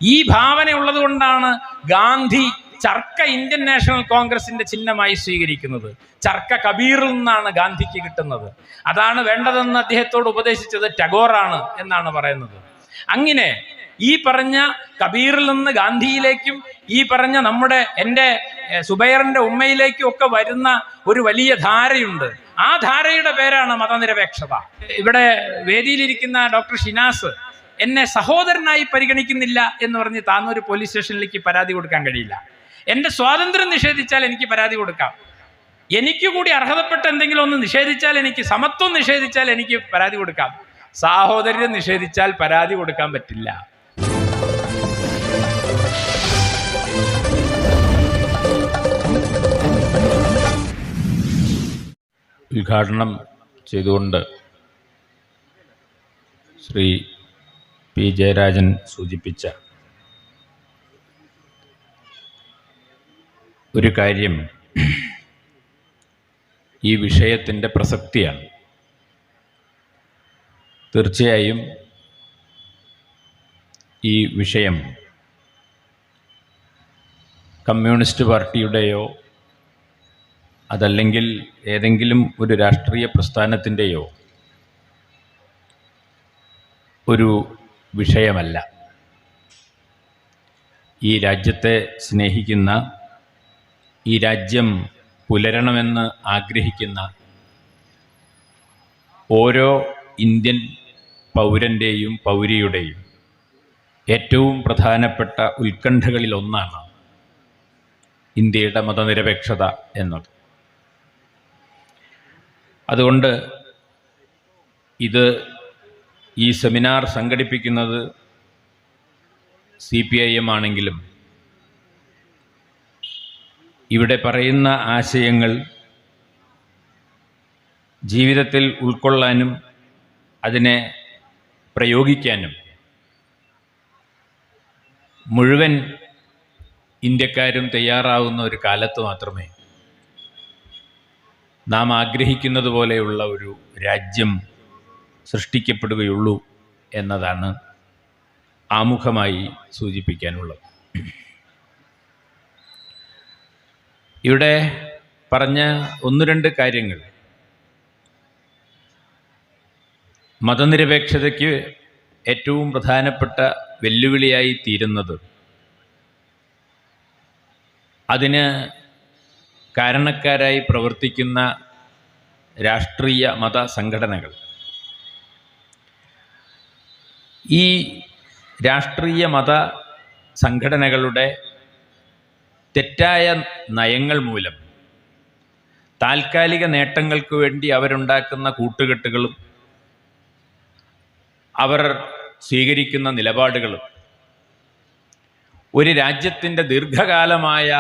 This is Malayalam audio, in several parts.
ഈ ഭാവന ഉള്ളത് കൊണ്ടാണ് ഗാന്ധി ചർക്ക ഇന്ത്യൻ നാഷണൽ കോൺഗ്രസിന്റെ ചിഹ്നമായി സ്വീകരിക്കുന്നത്. ചർക്ക കബീറിൽ നിന്നാണ് ഗാന്ധിക്ക് കിട്ടുന്നത്. അതാണ് വേണ്ടതെന്ന് അദ്ദേഹത്തോട് ഉപദേശിച്ചത് ടാഗോറാണ് എന്നാണ് പറയുന്നത്. അങ്ങനെ ഈ പറഞ്ഞ കബീറിൽ നിന്ന് ഗാന്ധിയിലേക്കും ഈ പറഞ്ഞ എൻ്റെ സുബൈറിന്റെ ഉമ്മയിലേക്കും ഒക്കെ വരുന്ന ഒരു വലിയ ധാരയുണ്ട്. ആ ധാരയുടെ പേരാണ് മതനിരപേക്ഷത. ഇവിടെ വേദിയിലിരിക്കുന്ന ഡോക്ടർ ഷിനാസ് എന്നെ സഹോദരനായി പരിഗണിക്കുന്നില്ല എന്ന് പറഞ്ഞ് താന്നൂർ പോലീസ് സ്റ്റേഷനിലേക്ക് പരാതി കൊടുക്കാൻ കഴിയില്ല. എൻ്റെ സ്വാതന്ത്ര്യം നിഷേധിച്ചാൽ എനിക്ക് പരാതി കൊടുക്കാം. എനിക്ക് കൂടി അർഹതപ്പെട്ട എന്തെങ്കിലും ഒന്ന് നിഷേധിച്ചാൽ, എനിക്ക് സമത്വം നിഷേധിച്ചാൽ എനിക്ക് പരാതി കൊടുക്കാം. സാഹോദര്യം നിഷേധിച്ചാൽ പരാതി കൊടുക്കാൻ പറ്റില്ല. ഉദ്ഘാടനം ചെയ്തുകൊണ്ട് ശ്രീ പി ജയരാജൻ സൂചിപ്പിച്ച ഒരു കാര്യം ഈ വിഷയത്തിൻ്റെ പ്രസക്തിയാണ്. തീർച്ചയായും ഈ വിഷയം കമ്മ്യൂണിസ്റ്റ് പാർട്ടിയുടെയോ അതല്ലെങ്കിൽ ഏതെങ്കിലും ഒരു രാഷ്ട്രീയ പ്രസ്ഥാനത്തിൻ്റെയോ ഒരു വിഷയമല്ല. ഈ രാജ്യത്തെ സ്നേഹിക്കുന്ന, ഈ രാജ്യം പുലരണമെന്ന് ആഗ്രഹിക്കുന്ന ഓരോ ഇന്ത്യൻ പൗരൻ്റെയും പൗരിയുടെയും ഏറ്റവും പ്രധാനപ്പെട്ട ഉത്കണ്ഠകളിലൊന്നാണ് ഇന്ത്യയുടെ മതനിരപേക്ഷത എന്നത്. അതുകൊണ്ട് ഈ സെമിനാർ സംഘടിപ്പിക്കുന്നത് CPIM ആണെങ്കിലും ഇവിടെ പറയുന്ന ആശയങ്ങൾ ജീവിതത്തിൽ ഉൾക്കൊള്ളാനും അതിനെ പ്രയോഗിക്കാനും മുഴുവൻ ഇന്ത്യക്കാരും തയ്യാറാവുന്ന ഒരു കാലത്ത് മാത്രമേ നാം ആഗ്രഹിക്കുന്നത് പോലെയുള്ള ഒരു രാജ്യം സൃഷ്ടിക്കപ്പെടുകയുള്ളൂ എന്നതാണ് ആമുഖമായി സൂചിപ്പിക്കാനുള്ളത്. ഇവിടെ പറഞ്ഞ ഒന്ന് രണ്ട് കാര്യങ്ങൾ മതനിരപേക്ഷതയ്ക്ക് ഏറ്റവും പ്രധാനപ്പെട്ട വെല്ലുവിളിയായി തീരുന്നത് അതിന് കാരണക്കാരായി പ്രവർത്തിക്കുന്ന രാഷ്ട്രീയ മത സംഘടനകൾ. ഈ രാഷ്ട്രീയ മത സംഘടനകളുടെ തെറ്റായ നയങ്ങൾ മൂലം താൽക്കാലിക നേട്ടങ്ങൾക്ക് വേണ്ടി അവരുണ്ടാക്കുന്ന കൂട്ടുകെട്ടുകളും അവർ സ്വീകരിക്കുന്ന നിലപാടുകളും ഒരു രാജ്യത്തിൻ്റെ ദീർഘകാലമായ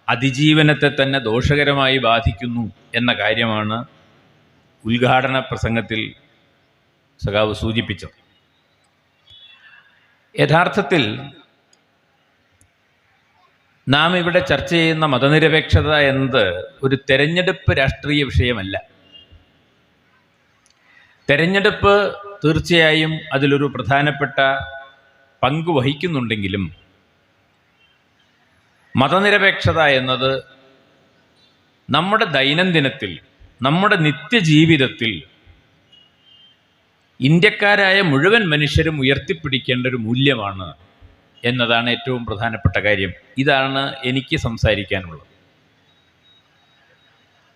അതിജീവനത്തെ തന്നെ ദോഷകരമായി ബാധിക്കുന്നു എന്ന കാര്യമാണ് ഉദ്ഘാടന പ്രസംഗത്തിൽ സഖാവ് സൂചിപ്പിച്ചത്. യഥാർത്ഥത്തിൽ നാം ഇവിടെ ചർച്ച ചെയ്യുന്ന മതനിരപേക്ഷത എന്നത് ഒരു തെരഞ്ഞെടുപ്പ് രാഷ്ട്രീയ വിഷയമല്ല. തെരഞ്ഞെടുപ്പ് തീർച്ചയായും അതിലൊരു പ്രധാനപ്പെട്ട പങ്ക് വഹിക്കുന്നുണ്ടെങ്കിലും മതനിരപേക്ഷത എന്നത് നമ്മുടെ ദൈനംദിനത്തിൽ, നമ്മുടെ നിത്യജീവിതത്തിൽ ഇന്ത്യക്കാരായ മുഴുവൻ മനുഷ്യരും ഉയർത്തിപ്പിടിക്കേണ്ട ഒരു മൂല്യമാണ് എന്നതാണ് ഏറ്റവും പ്രധാനപ്പെട്ട കാര്യം. ഇതാണ് എനിക്ക് സംസാരിക്കാനുള്ളത്.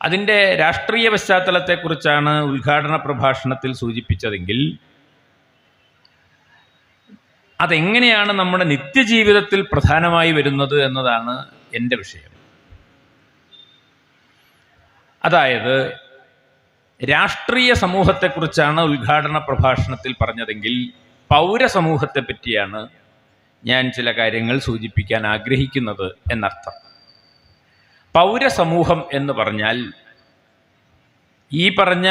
അതിൻ്റെ രാഷ്ട്രീയ പശ്ചാത്തലത്തെക്കുറിച്ചാണ് ഉദ്ഘാടന പ്രഭാഷണത്തിൽ സൂചിപ്പിച്ചതെങ്കിൽ അതെങ്ങനെയാണ് നമ്മുടെ നിത്യജീവിതത്തിൽ പ്രധാനമായി വരുന്നത് എന്നതാണ് എൻ്റെ വിഷയം. അതായത് രാഷ്ട്രീയ സമൂഹത്തെക്കുറിച്ചാണ് ഉദ്ഘാടന പ്രഭാഷണത്തിൽ പറഞ്ഞതെങ്കിൽ പൗരസമൂഹത്തെ പറ്റിയാണ് ഞാൻ ചില കാര്യങ്ങൾ സൂചിപ്പിക്കാൻ ആഗ്രഹിക്കുന്നത് എന്നർത്ഥം. പൗരസമൂഹം എന്ന് പറഞ്ഞാൽ ഈ പറഞ്ഞ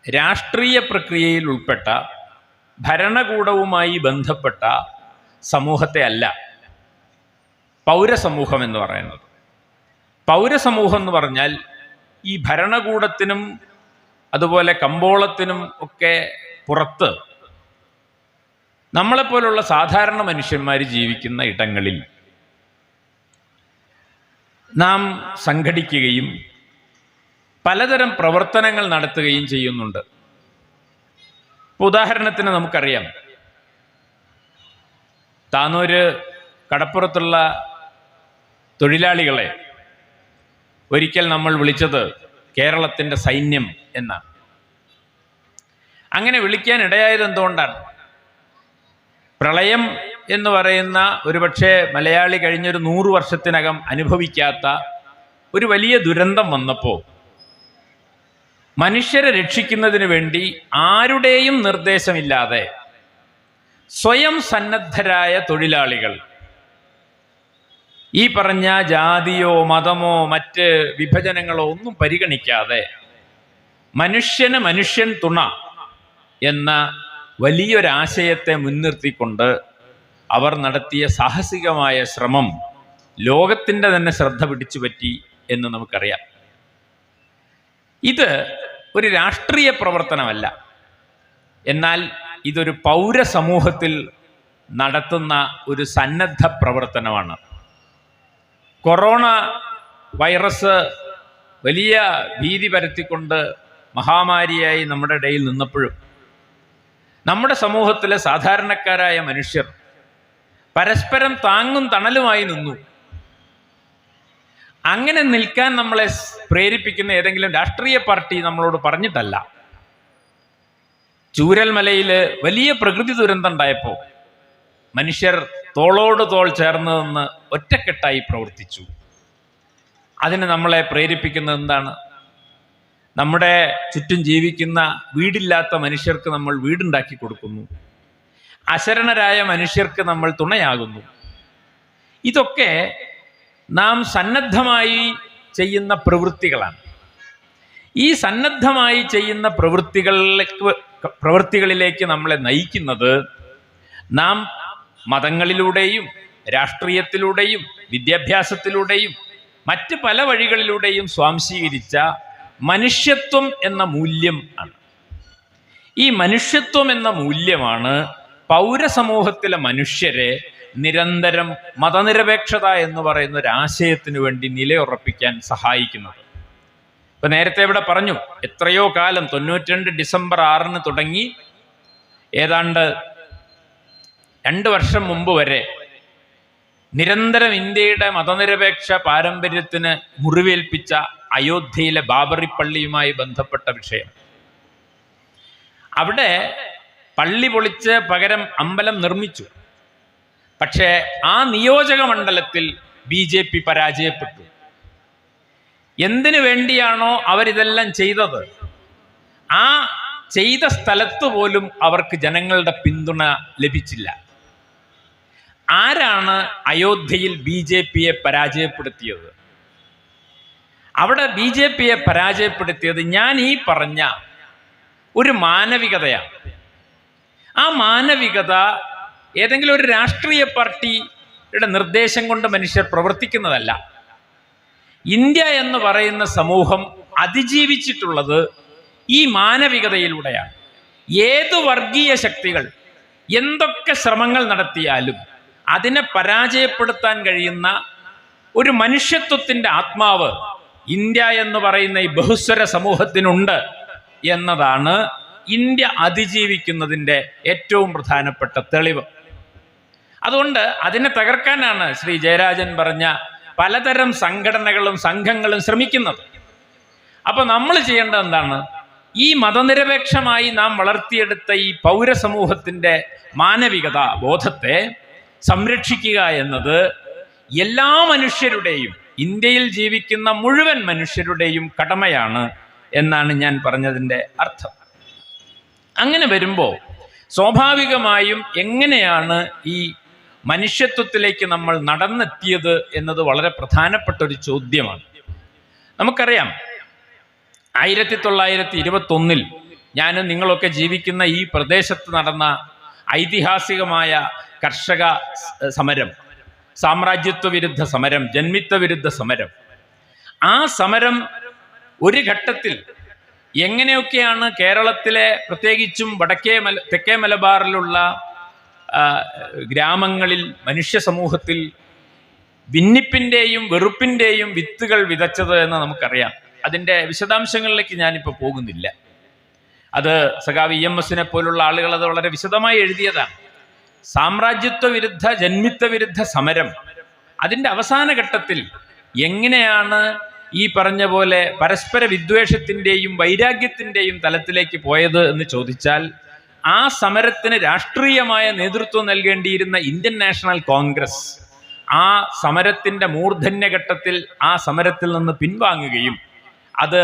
രാഷ്ട്രീയ പ്രക്രിയയിൽ ഉൾപ്പെട്ട ഭരണകൂടവുമായി ബന്ധപ്പെട്ട സമൂഹത്തെ അല്ല പൗരസമൂഹം എന്ന് പറയുന്നത്. പൗരസമൂഹം എന്ന് പറഞ്ഞാൽ ഈ ഭരണകൂടത്തിനും അതുപോലെ കമ്പോളത്തിനും ഒക്കെ പുറത്ത് നമ്മളെപ്പോലുള്ള സാധാരണ മനുഷ്യന്മാർ ജീവിക്കുന്ന ഇടങ്ങളിൽ നാം സംഘടിക്കുകയും പലതരം പ്രവർത്തനങ്ങൾ നടത്തുകയും ചെയ്യുന്നുണ്ട്. ഉദാഹരണത്തിന് നമുക്കറിയാം, താനൂര് കടപ്പുറത്തുള്ള തൊഴിലാളികളെ ഒരിക്കൽ നമ്മൾ വിളിച്ചത് കേരളത്തിൻ്റെ സൈന്യം എന്നാണ്. അങ്ങനെ വിളിക്കാൻ ഇടയായത് എന്തുകൊണ്ടാണ്? പ്രളയം എന്ന് പറയുന്ന ഒരുപക്ഷെ മലയാളി കഴിഞ്ഞൊരു 100 വർഷത്തിനകം അനുഭവിക്കാത്ത ഒരു വലിയ ദുരന്തം വന്നപ്പോൾ മനുഷ്യരെ രക്ഷിക്കുന്നതിന് വേണ്ടി ആരുടെയും നിർദ്ദേശമില്ലാതെ സ്വയം സന്നദ്ധരായ തൊഴിലാളികൾ, ഈ പറഞ്ഞ ജാതിയോ മതമോ മറ്റ് വിഭജനങ്ങളോ ഒന്നും പരിഗണിക്കാതെ മനുഷ്യന് മനുഷ്യൻ തുണ എന്ന വലിയൊരാശയത്തെ മുൻനിർത്തിക്കൊണ്ട് അവർ നടത്തിയ സാഹസികമായ ശ്രമം ലോകത്തിൻ്റെ തന്നെ ശ്രദ്ധ പിടിച്ചു പറ്റി എന്ന് നമുക്കറിയാം. ഇത് ഒരു രാഷ്ട്രീയ പ്രവർത്തനമല്ല, എന്നാൽ ഇതൊരു പൗരസമൂഹത്തിൽ നടത്തുന്ന ഒരു സന്നദ്ധ പ്രവർത്തനമാണ്. കൊറോണ വൈറസ് വലിയ ഭീതി പരത്തിക്കൊണ്ട് മഹാമാരിയായി നമ്മുടെ ഇടയിൽ നിന്നപ്പോഴും നമ്മുടെ സമൂഹത്തിലെ സാധാരണക്കാരായ മനുഷ്യർ പരസ്പരം താങ്ങും തണലുമായി നിന്നു. അങ്ങനെ നിൽക്കാൻ നമ്മളെ പ്രേരിപ്പിക്കുന്ന ഏതെങ്കിലും രാഷ്ട്രീയ പാർട്ടി നമ്മളോട് പറഞ്ഞിട്ടല്ല. ചൂരൽമലയിൽ വലിയ പ്രകൃതി ദുരന്തം ഉണ്ടായപ്പോൾ മനുഷ്യർ തോളോട് തോൾ ചേർന്ന് നിന്ന് ഒറ്റക്കെട്ടായി പ്രവർത്തിച്ചു. അതിന് നമ്മളെ പ്രേരിപ്പിക്കുന്നത് എന്താണ്? നമ്മുടെ ചുറ്റും ജീവിക്കുന്ന വീടില്ലാത്ത മനുഷ്യർക്ക് നമ്മൾ വീടുണ്ടാക്കി കൊടുക്കുന്നു. അശരണരായ മനുഷ്യർക്ക് നമ്മൾ തുണയാകുന്നു. ഇതൊക്കെ നാം സന്നദ്ധമായി ചെയ്യുന്ന പ്രവൃത്തികളാണ്. ഈ സന്നദ്ധമായി ചെയ്യുന്ന പ്രവൃത്തികളിലേക്ക് നമ്മളെ നയിക്കുന്നത് നാം മതങ്ങളിലൂടെയും രാഷ്ട്രീയത്തിലൂടെയും വിദ്യാഭ്യാസത്തിലൂടെയും മറ്റ് പല വഴികളിലൂടെയും സ്വാംശീകരിച്ച മനുഷ്യത്വം എന്ന മൂല്യം ആണ്. ഈ മനുഷ്യത്വം എന്ന മൂല്യമാണ് പൗരസമൂഹത്തിലെ മനുഷ്യരെ നിരന്തരം മതനിരപേക്ഷത എന്ന് പറയുന്ന ഒരു ആശയത്തിനു വേണ്ടി നിലയുറപ്പിക്കാൻ സഹായിക്കുന്നത്. ഇപ്പൊ നേരത്തെ ഇവിടെ പറഞ്ഞു, എത്രയോ കാലം 92 ഡിസംബർ 6 തുടങ്ങി ഏതാണ്ട് 2 വർഷം മുമ്പ് വരെ നിരന്തരം ഇന്ത്യയുടെ മതനിരപേക്ഷ പാരമ്പര്യത്തിന് മുറിവേൽപ്പിച്ച അയോധ്യയിലെ ബാബറി പള്ളിയുമായി ബന്ധപ്പെട്ട വിഷയം. അവിടെ പള്ളി പൊളിച്ച് പകരം അമ്പലം നിർമ്മിച്ചു. പക്ഷേ ആ നിയോജക മണ്ഡലത്തിൽ BJP പരാജയപ്പെട്ടു. എന്തിനു വേണ്ടിയാണോ അവരിതെല്ലാം ചെയ്തത്, ആ ചെയ്ത സ്ഥലത്ത് പോലും അവർക്ക് ജനങ്ങളുടെ പിന്തുണ ലഭിച്ചില്ല. ആരാണ് അയോധ്യയിൽ BJPയെ പരാജയപ്പെടുത്തിയത്? അവിടെ BJPയെ പരാജയപ്പെടുത്തിയത് ഞാൻ ഈ പറഞ്ഞ ഒരു മാനവികതയാണ്. ആ മാനവികത ഏതെങ്കിലും ഒരു രാഷ്ട്രീയ പാർട്ടിയുടെ നിർദ്ദേശം കൊണ്ട് മനുഷ്യർ പ്രവർത്തിക്കുന്നതല്ല. ഇന്ത്യ എന്ന് പറയുന്ന സമൂഹം അതിജീവിച്ചിട്ടുള്ളത് ഈ മാനവികതയിലൂടെയാണ്. ഏതു വർഗീയ ശക്തികൾ എന്തൊക്കെ ശ്രമങ്ങൾ നടത്തിയാലും അതിനെ പരാജയപ്പെടുത്താൻ കഴിയുന്ന ഒരു മനുഷ്യത്വത്തിൻ്റെ ആത്മാവ് ഇന്ത്യ എന്ന് പറയുന്ന ഈ ബഹുസ്വര സമൂഹത്തിനുണ്ട് എന്നതാണ് ഇന്ത്യ അതിജീവിക്കുന്നതിൻ്റെ ഏറ്റവും പ്രധാനപ്പെട്ട തെളിവ്. അതുകൊണ്ട് അതിനെ തകർക്കാനാണ് ശ്രീ ജയരാജൻ പറഞ്ഞ പലതരം സംഘടനകളും സംഘങ്ങളും ശ്രമിക്കുന്നത്. അപ്പൊ നമ്മൾ ചെയ്യേണ്ടത് എന്താണ്? ഈ മതനിരപേക്ഷമായി നാം വളർത്തിയെടുത്ത ഈ പൗരസമൂഹത്തിൻ്റെ മാനവികത ബോധത്തെ സംരക്ഷിക്കുക എന്നത് എല്ലാ മനുഷ്യരുടെയും, ഇന്ത്യയിൽ ജീവിക്കുന്ന മുഴുവൻ മനുഷ്യരുടെയും കടമയാണ് എന്നാണ് ഞാൻ പറഞ്ഞതിൻ്റെ അർത്ഥം. അങ്ങനെ വരുമ്പോൾ സ്വാഭാവികമായും എങ്ങനെയാണ് ഈ മനുഷ്യത്വത്തിലേക്ക് നമ്മൾ നടന്നെത്തിയത് എന്നത് വളരെ പ്രധാനപ്പെട്ട ഒരു ചോദ്യമാണ്. നമുക്കറിയാം, 1921 ഞാനും നിങ്ങളൊക്കെ ജീവിക്കുന്ന ഈ പ്രദേശത്ത് നടന്ന ഐതിഹാസികമായ കർഷക സമരം, സാമ്രാജ്യത്വ വിരുദ്ധ സമരം, ജന്മിത്വ വിരുദ്ധ സമരം, ആ സമരം ഒരു ഘട്ടത്തിൽ എങ്ങനെയൊക്കെയാണ് കേരളത്തിലെ പ്രത്യേകിച്ചും തെക്കേ മലബാറിലുള്ള ഗ്രാമങ്ങളിൽ മനുഷ്യ സമൂഹത്തിൽ ഭിന്നിപ്പിൻ്റെയും വെറുപ്പിൻ്റെയും വിത്തുകൾ വിതച്ചത് എന്ന് നമുക്കറിയാം. അതിൻ്റെ വിശദാംശങ്ങളിലേക്ക് ഞാനിപ്പോൾ പോകുന്നില്ല. അത് സഖാവ് EMS പോലുള്ള ആളുകൾ അത് വളരെ വിശദമായി എഴുതിയതാണ്. സാമ്രാജ്യത്വ വിരുദ്ധ ജന്മിത്വ വിരുദ്ധ സമരം അതിൻ്റെ അവസാന ഘട്ടത്തിൽ എങ്ങനെയാണ് ഈ പറഞ്ഞ പോലെ പരസ്പര വിദ്വേഷത്തിൻ്റെയും വൈരാഗ്യത്തിൻ്റെയും തലത്തിലേക്ക് പോയത് എന്ന് ചോദിച്ചാൽ, ആ സമരത്തിന് രാഷ്ട്രീയമായ നേതൃത്വം നൽകേണ്ടിയിരുന്ന ഇന്ത്യൻ നാഷണൽ കോൺഗ്രസ് ആ സമരത്തിൻ്റെ മൂർധന്യഘട്ടത്തിൽ ആ സമരത്തിൽ നിന്ന് പിൻവാങ്ങുകയും അത്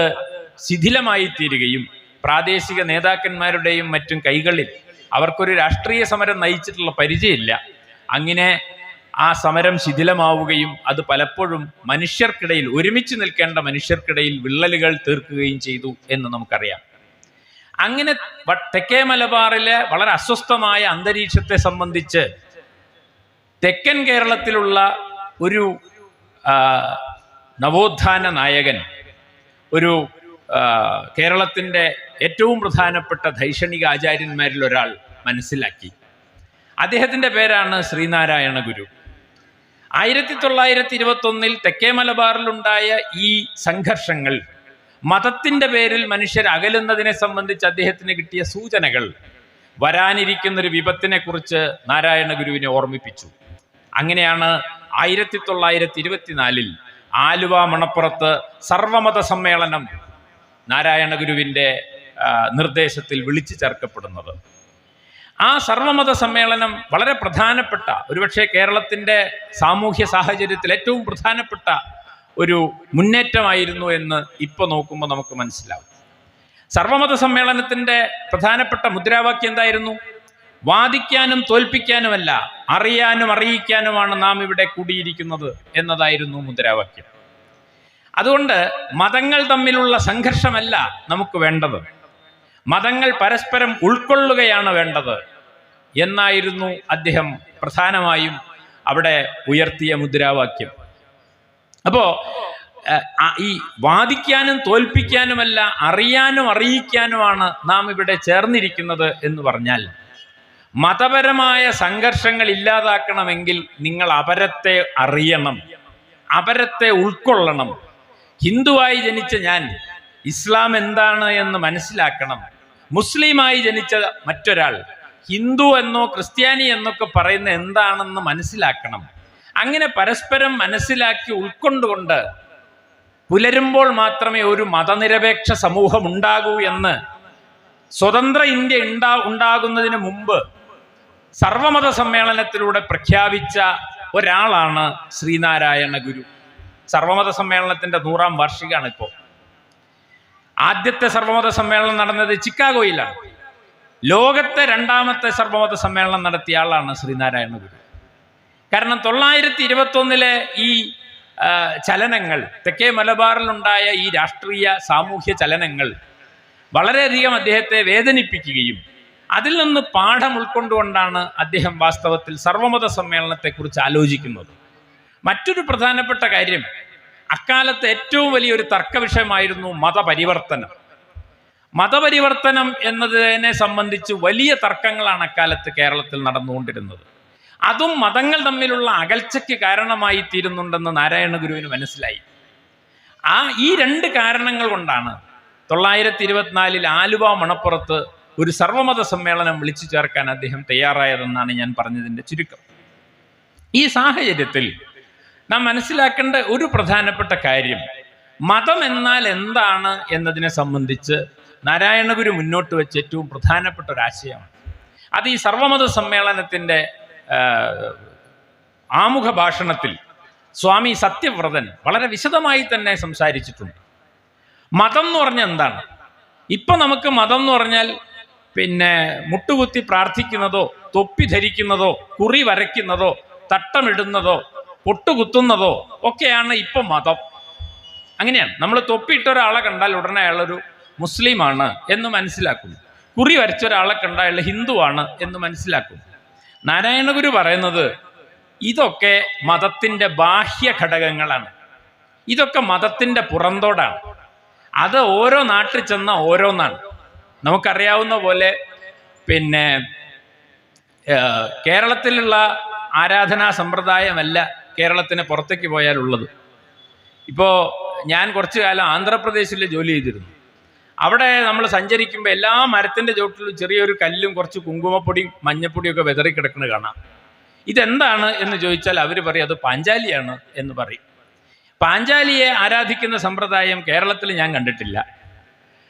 ശിഥിലമായി തീരുകയും പ്രാദേശിക നേതാക്കന്മാരുടെയും മറ്റും കൈകളിൽ അവർക്കൊരു രാഷ്ട്രീയ സമരം നയിച്ചിട്ടുള്ള പരിചയമില്ല. അങ്ങനെ ആ സമരം ശിഥിലമാവുകയും അത് പലപ്പോഴും മനുഷ്യർക്കിടയിൽ, ഒരുമിച്ച് നിൽക്കേണ്ട മനുഷ്യർക്കിടയിൽ വിള്ളലുകൾ തീർക്കുകയും ചെയ്തു എന്ന് നമുക്കറിയാം. അങ്ങനെ തെക്കേ മലബാറിലെ വളരെ അസ്വസ്ഥമായ അന്തരീക്ഷത്തെ സംബന്ധിച്ച് തെക്കൻ കേരളത്തിലുള്ള ഒരു നവോത്ഥാന നായകൻ, ഒരു കേരളത്തിൻ്റെ ഏറ്റവും പ്രധാനപ്പെട്ട ധൈഷണിക ആചാര്യന്മാരിൽ ഒരാൾ മനസ്സിലാക്കി. അദ്ദേഹത്തിൻ്റെ പേരാണ് ശ്രീനാരായണ ഗുരു. 1921 തെക്കേ മലബാറിലുണ്ടായ ഈ സംഘർഷങ്ങൾ, മതത്തിൻ്റെ പേരിൽ മനുഷ്യർ അകലുന്നതിനെ സംബന്ധിച്ച് അദ്ദേഹത്തിന് കിട്ടിയ സൂചനകൾ വരാനിരിക്കുന്നൊരു വിപത്തിനെ കുറിച്ച് നാരായണ ഗുരുവിനെ ഓർമ്മിപ്പിച്ചു. അങ്ങനെയാണ് 1924 ആലുവ മണപ്പുറത്ത് സർവമത സമ്മേളനം നാരായണ ഗുരുവിൻ്റെ നിർദ്ദേശത്തിൽ വിളിച്ചു ചേർക്കപ്പെടുന്നത്. ആ സർവമത സമ്മേളനം വളരെ പ്രധാനപ്പെട്ട, ഒരുപക്ഷെ കേരളത്തിൻ്റെ സാമൂഹ്യ സാഹചര്യത്തിൽ ഏറ്റവും പ്രധാനപ്പെട്ട ഒരു മുന്നേറ്റമായിരുന്നു എന്ന് ഇപ്പോൾ നോക്കുമ്പോൾ നമുക്ക് മനസ്സിലാവും. സർവമത സമ്മേളനത്തിൻ്റെ പ്രധാനപ്പെട്ട മുദ്രാവാക്യം എന്തായിരുന്നു? വാദിക്കാനും തോൽപ്പിക്കാനുമല്ല, അറിയാനും അറിയിക്കാനുമാണ് നാം ഇവിടെ കൂടിയിരിക്കുന്നത് എന്നതായിരുന്നു മുദ്രാവാക്യം. അതുകൊണ്ട് മതങ്ങൾ തമ്മിലുള്ള സംഘർഷമല്ല നമുക്ക് വേണ്ടത്, മതങ്ങൾ പരസ്പരം ഉൾക്കൊള്ളുകയാണ് വേണ്ടത് എന്നായിരുന്നു അദ്ദേഹം പ്രധാനമായും അവിടെ ഉയർത്തിയ മുദ്രാവാക്യം. അപ്പോൾ ഈ വാദിക്കാനും തോൽപ്പിക്കാനുമല്ല, അറിയാനും അറിയിക്കാനുമാണ് നാം ഇവിടെ ചേർന്നിരിക്കുന്നത് എന്ന് പറഞ്ഞാൽ, മതപരമായ സംഘർഷങ്ങൾ ഇല്ലാതാക്കണമെങ്കിൽ നിങ്ങൾ അപരത്തെ അറിയണം, അപരത്തെ ഉൾക്കൊള്ളണം. ഹിന്ദുവായി ജനിച്ച ഞാൻ ഇസ്ലാം എന്താണ് എന്ന് മനസ്സിലാക്കണം. മുസ്ലിമായി ജനിച്ച മറ്റൊരാൾ ഹിന്ദു എന്നോ ക്രിസ്ത്യാനി എന്നൊക്കെ പറയുന്ന എന്താണെന്ന് മനസ്സിലാക്കണം. അങ്ങനെ പരസ്പരം മനസ്സിലാക്കി ഉൾക്കൊണ്ടുകൊണ്ട് പുലരുമ്പോൾ മാത്രമേ ഒരു മതനിരപേക്ഷ സമൂഹം ഉണ്ടാകൂ എന്ന് സ്വതന്ത്ര ഇന്ത്യ ഉണ്ടാകുന്നതിന് മുമ്പ് സർവമത സമ്മേളനത്തിലൂടെ പ്രഖ്യാപിച്ച ഒരാളാണ് ശ്രീനാരായണ ഗുരു. സർവമത സമ്മേളനത്തിൻ്റെ 100ാം വാർഷികമാണ് ഇപ്പോൾ. ആദ്യത്തെ സർവമത സമ്മേളനം നടന്നത് ചിക്കാഗോയിലാണ്. ലോകത്തെ 2ാമത്തെ സർവമത സമ്മേളനം നടത്തിയ ആളാണ് ശ്രീനാരായണ ഗുരു. കാരണം 921 ഈ ചലനങ്ങൾ, തെക്കേ മലബാറിലുണ്ടായ ഈ രാഷ്ട്രീയ സാമൂഹ്യ ചലനങ്ങൾ വളരെയധികം അദ്ദേഹത്തെ വേദനിപ്പിക്കുകയും അതിൽ നിന്ന് പാഠം ഉൾക്കൊണ്ടുകൊണ്ടാണ് അദ്ദേഹം വാസ്തവത്തിൽ സർവമത സമ്മേളനത്തെക്കുറിച്ച് ആലോചിക്കുന്നത്. മറ്റൊരു പ്രധാനപ്പെട്ട കാര്യം, അക്കാലത്ത് ഏറ്റവും വലിയൊരു തർക്ക വിഷയമായിരുന്നു മതപരിവർത്തനം. മതപരിവർത്തനം എന്നതിനെ സംബന്ധിച്ച് വലിയ തർക്കങ്ങളാണ് അക്കാലത്ത് കേരളത്തിൽ നടന്നുകൊണ്ടിരുന്നത്. അതും മതങ്ങൾ തമ്മിലുള്ള അകൽച്ചയ്ക്ക് കാരണമായി തീരുന്നുണ്ടെന്ന് നാരായണ ഗുരുവിന് മനസ്സിലായി. ഈ 2 കാരണങ്ങൾ കൊണ്ടാണ് 924 ആലുവ മണപ്പുറത്ത് ഒരു സർവമത സമ്മേളനം വിളിച്ചു ചേർക്കാൻ അദ്ദേഹം തയ്യാറായതെന്നാണ് ഞാൻ പറഞ്ഞതിൻ്റെ ചുരുക്കം. ഈ സാഹചര്യത്തിൽ നാം മനസ്സിലാക്കേണ്ട ഒരു പ്രധാനപ്പെട്ട കാര്യം, മതം എന്നാൽ എന്താണ് എന്നതിനെ സംബന്ധിച്ച് നാരായണ ഗുരു മുന്നോട്ട് വെച്ച ഏറ്റവും പ്രധാനപ്പെട്ട ഒരാശയമാണ്. അത് ഈ സർവമത സമ്മേളനത്തിൻ്റെ ആമുഖ ഭാഷണത്തിൽ സ്വാമി സത്യവ്രതൻ വളരെ വിശദമായി തന്നെ സംസാരിച്ചിട്ടുണ്ട്. മതം എന്ന് പറഞ്ഞാൽ എന്താണ്? ഇപ്പം നമുക്ക് മതം എന്ന് പറഞ്ഞാൽ മുട്ടുകുത്തി പ്രാർത്ഥിക്കുന്നതോ, തൊപ്പി ധരിക്കുന്നതോ, കുറി വരയ്ക്കുന്നതോ, തട്ടമിടുന്നതോ, പൊട്ടുകുത്തുന്നതോ ഒക്കെയാണ് ഇപ്പം മതം. അങ്ങനെയാണ്. നമ്മൾ തൊപ്പിയിട്ട ഒരാളെ കണ്ടാൽ ഉടനെ അയാളൊരു മുസ്ലിമാണ് എന്ന് മനസ്സിലാക്കുന്നു. കുറി വരച്ച ഒരാളെ കണ്ടാൽ അയാൾ ഹിന്ദുവാണ് എന്ന് മനസ്സിലാക്കുന്നു. നാരായണ ഗുരു പറയുന്നത് ഇതൊക്കെ മതത്തിൻ്റെ ബാഹ്യ ഘടകങ്ങളാണ്, ഇതൊക്കെ മതത്തിൻ്റെ പുറന്തോടാണ്. അത് ഓരോ നാട്ടിൽ ചെന്ന ഓരോന്നാണ്. നമുക്കറിയാവുന്ന പോലെ കേരളത്തിലുള്ള ആരാധനാ സമ്പ്രദായമല്ല കേരളത്തിന് പുറത്തേക്ക് പോയാലുള്ളത്. ഇപ്പോൾ ഞാൻ കുറച്ചു കാലം ആന്ധ്രാപ്രദേശിൽ ജോലി ചെയ്തിരുന്നു. അവിടെ നമ്മൾ സഞ്ചരിക്കുമ്പോൾ എല്ലാ മരത്തിൻ്റെ ചുവട്ടിലും ചെറിയൊരു കല്ലും കുറച്ച് കുങ്കുമപ്പൊടിയും മഞ്ഞപ്പൊടിയും ഒക്കെ വെതറിക്കിടക്കുന്നത് കാണാം. ഇതെന്താണ് എന്ന് ചോദിച്ചാൽ അവർ പറയും അത് പാഞ്ചാലിയാണ് എന്ന് പറയും. പാഞ്ചാലിയെ ആരാധിക്കുന്ന സമ്പ്രദായം കേരളത്തിൽ ഞാൻ കണ്ടിട്ടില്ല.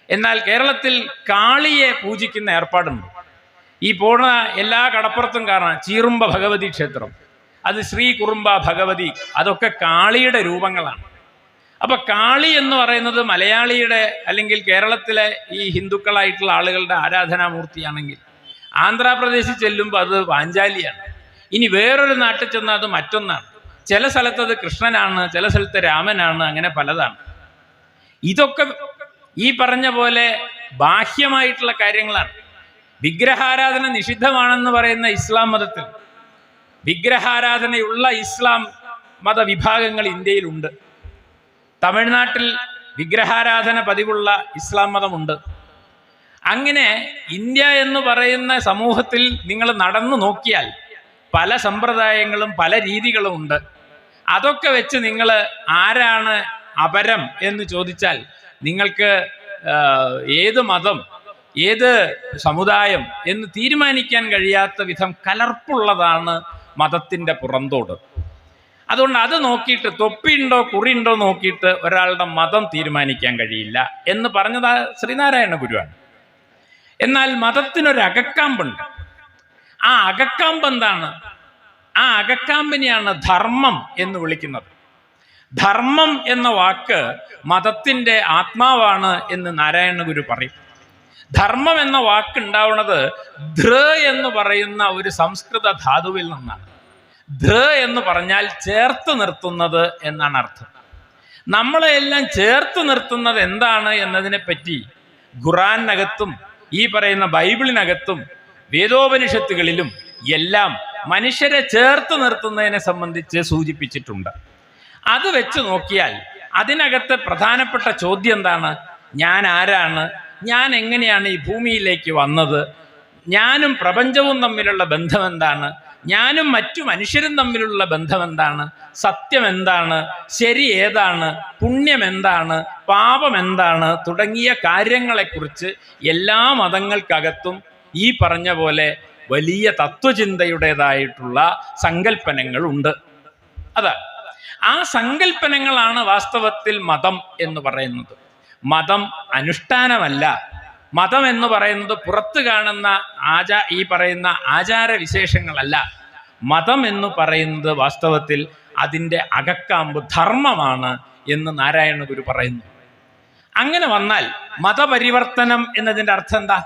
എന്നാൽ കേരളത്തിൽ കാളിയെ പൂജിക്കുന്ന ഏർപ്പാടുണ്ട്. ഈ പോണ എല്ലാ കടപ്പുറത്തും കാണാം ചീറുമ്പ ഭഗവതി ക്ഷേത്രം, അത് ശ്രീ കുറുമ്പ ഭഗവതി, അതൊക്കെ കാളിയുടെ രൂപങ്ങളാണ്. അപ്പൊ കാളി എന്ന് പറയുന്നത് മലയാളിയുടെ അല്ലെങ്കിൽ കേരളത്തിലെ ഈ ഹിന്ദുക്കളായിട്ടുള്ള ആളുകളുടെ ആരാധനാമൂർത്തിയാണെങ്കിൽ ആന്ധ്രാപ്രദേശിൽ ചെല്ലുമ്പോൾ അത് പാഞ്ചാലിയാണ്. ഇനി വേറൊരു നാട്ടിൽ ചെന്നാൽ അത് മറ്റൊന്നാണ്. ചില സ്ഥലത്ത് അത് കൃഷ്ണനാണ്, ചില സ്ഥലത്ത് രാമനാണ്, അങ്ങനെ പലതാണ്. ഇതൊക്കെ ഈ പറഞ്ഞ പോലെ ബാഹ്യമായിട്ടുള്ള കാര്യങ്ങളാണ്. വിഗ്രഹാരാധന നിഷിദ്ധമാണെന്ന് പറയുന്ന ഇസ്ലാം മതത്തിൽ വിഗ്രഹാരാധനയുള്ള ഇസ്ലാം മതവിഭാഗങ്ങൾ ഇന്ത്യയിലുണ്ട്. തമിഴ്നാട്ടിൽ വിഗ്രഹാരാധന പതിവുള്ള ഇസ്ലാം മതമുണ്ട്. അങ്ങനെ ഇന്ത്യ എന്ന് പറയുന്ന സമൂഹത്തിൽ നിങ്ങൾ നടന്നു നോക്കിയാൽ പല സമ്പ്രദായങ്ങളും പല രീതികളും ഉണ്ട്. അതൊക്കെ വെച്ച് നിങ്ങൾ ആരാണ് അപരം എന്ന് ചോദിച്ചാൽ നിങ്ങൾക്ക് ഏത് മതം ഏത് സമുദായം എന്ന് തീരുമാനിക്കാൻ കഴിയാത്ത വിധം കലർപ്പുള്ളതാണ് മതത്തിൻ്റെ പുറന്തോട്. അതുകൊണ്ട് അത് നോക്കിയിട്ട് തൊപ്പിയുണ്ടോ കുറിയുണ്ടോ നോക്കിയിട്ട് ഒരാളുടെ മതം തീരുമാനിക്കാൻ കഴിയില്ല എന്ന് പറഞ്ഞത് ശ്രീനാരായണ ഗുരുവാണ്. എന്നാൽ മതത്തിനൊരു അകക്കാമ്പുണ്ട്. ആ അകക്കാമ്പ് എന്താണ്? ആ അകക്കാമ്പിനെയാണ് ധർമ്മം എന്ന് വിളിക്കുന്നത്. ധർമ്മം എന്ന വാക്ക് മതത്തിൻ്റെ ആത്മാവാണ് എന്ന് നാരായണ ഗുരു പറയും. ധർമ്മം എന്ന വാക്ക് ഉണ്ടാവുന്നത് ധൃ എന്ന് പറയുന്ന ഒരു സംസ്കൃത ധാതുവിൽ നിന്നാണ്. ധൃ എന്ന് പറഞ്ഞാൽ ചേർത്ത് നിർത്തുന്നത് എന്നാണ് അർത്ഥം. നമ്മളെല്ലാം ചേർത്ത് നിർത്തുന്നത് എന്താണ് എന്നതിനെ പറ്റി ഖുറാനകത്തും ഈ പറയുന്ന ബൈബിളിനകത്തും വേദോപനിഷത്തുകളിലും എല്ലാം മനുഷ്യരെ ചേർത്ത് നിർത്തുന്നതിനെ സംബന്ധിച്ച് സൂചിപ്പിച്ചിട്ടുണ്ട്. അത് വെച്ച് നോക്കിയാൽ അതിനകത്ത് പ്രധാനപ്പെട്ട ചോദ്യം എന്താണ്? ഞാൻ ആരാണ്? ഞാൻ എങ്ങനെയാണ് ഈ ഭൂമിയിലേക്ക് വന്നത്? ഞാനും പ്രപഞ്ചവും തമ്മിലുള്ള ബന്ധം എന്താണ്? ഞാനും മറ്റു മനുഷ്യരും തമ്മിലുള്ള ബന്ധം എന്താണ്? സത്യം എന്താണ്? ശരി ഏതാണ്? പുണ്യം എന്താണ്? പാപം എന്താണ്? തുടങ്ങിയ കാര്യങ്ങളെക്കുറിച്ച് എല്ലാ മതങ്ങൾക്കകത്തും ഈ പറഞ്ഞ പോലെ വലിയ തത്വചിന്തയുടേതായിട്ടുള്ള സങ്കല്പനങ്ങളുണ്ട്. അതാ ആ സങ്കല്പനങ്ങളാണ് വാസ്തവത്തിൽ മതം എന്ന് പറയുന്നത്. മതം അനുഷ്ഠാനമല്ല. മതം എന്ന് പറയുന്നത് പുറത്ത് കാണുന്ന ഈ പറയുന്ന ആചാരവിശേഷങ്ങളല്ല. മതം എന്ന് പറയുന്നത് വാസ്തവത്തിൽ അതിൻ്റെ അകക്കാമ്പ് ധർമ്മമാണ് എന്ന് നാരായണ ഗുരു പറയുന്നു. അങ്ങനെ വന്നാൽ മതപരിവർത്തനം എന്നതിൻ്റെ അർത്ഥം എന്താ?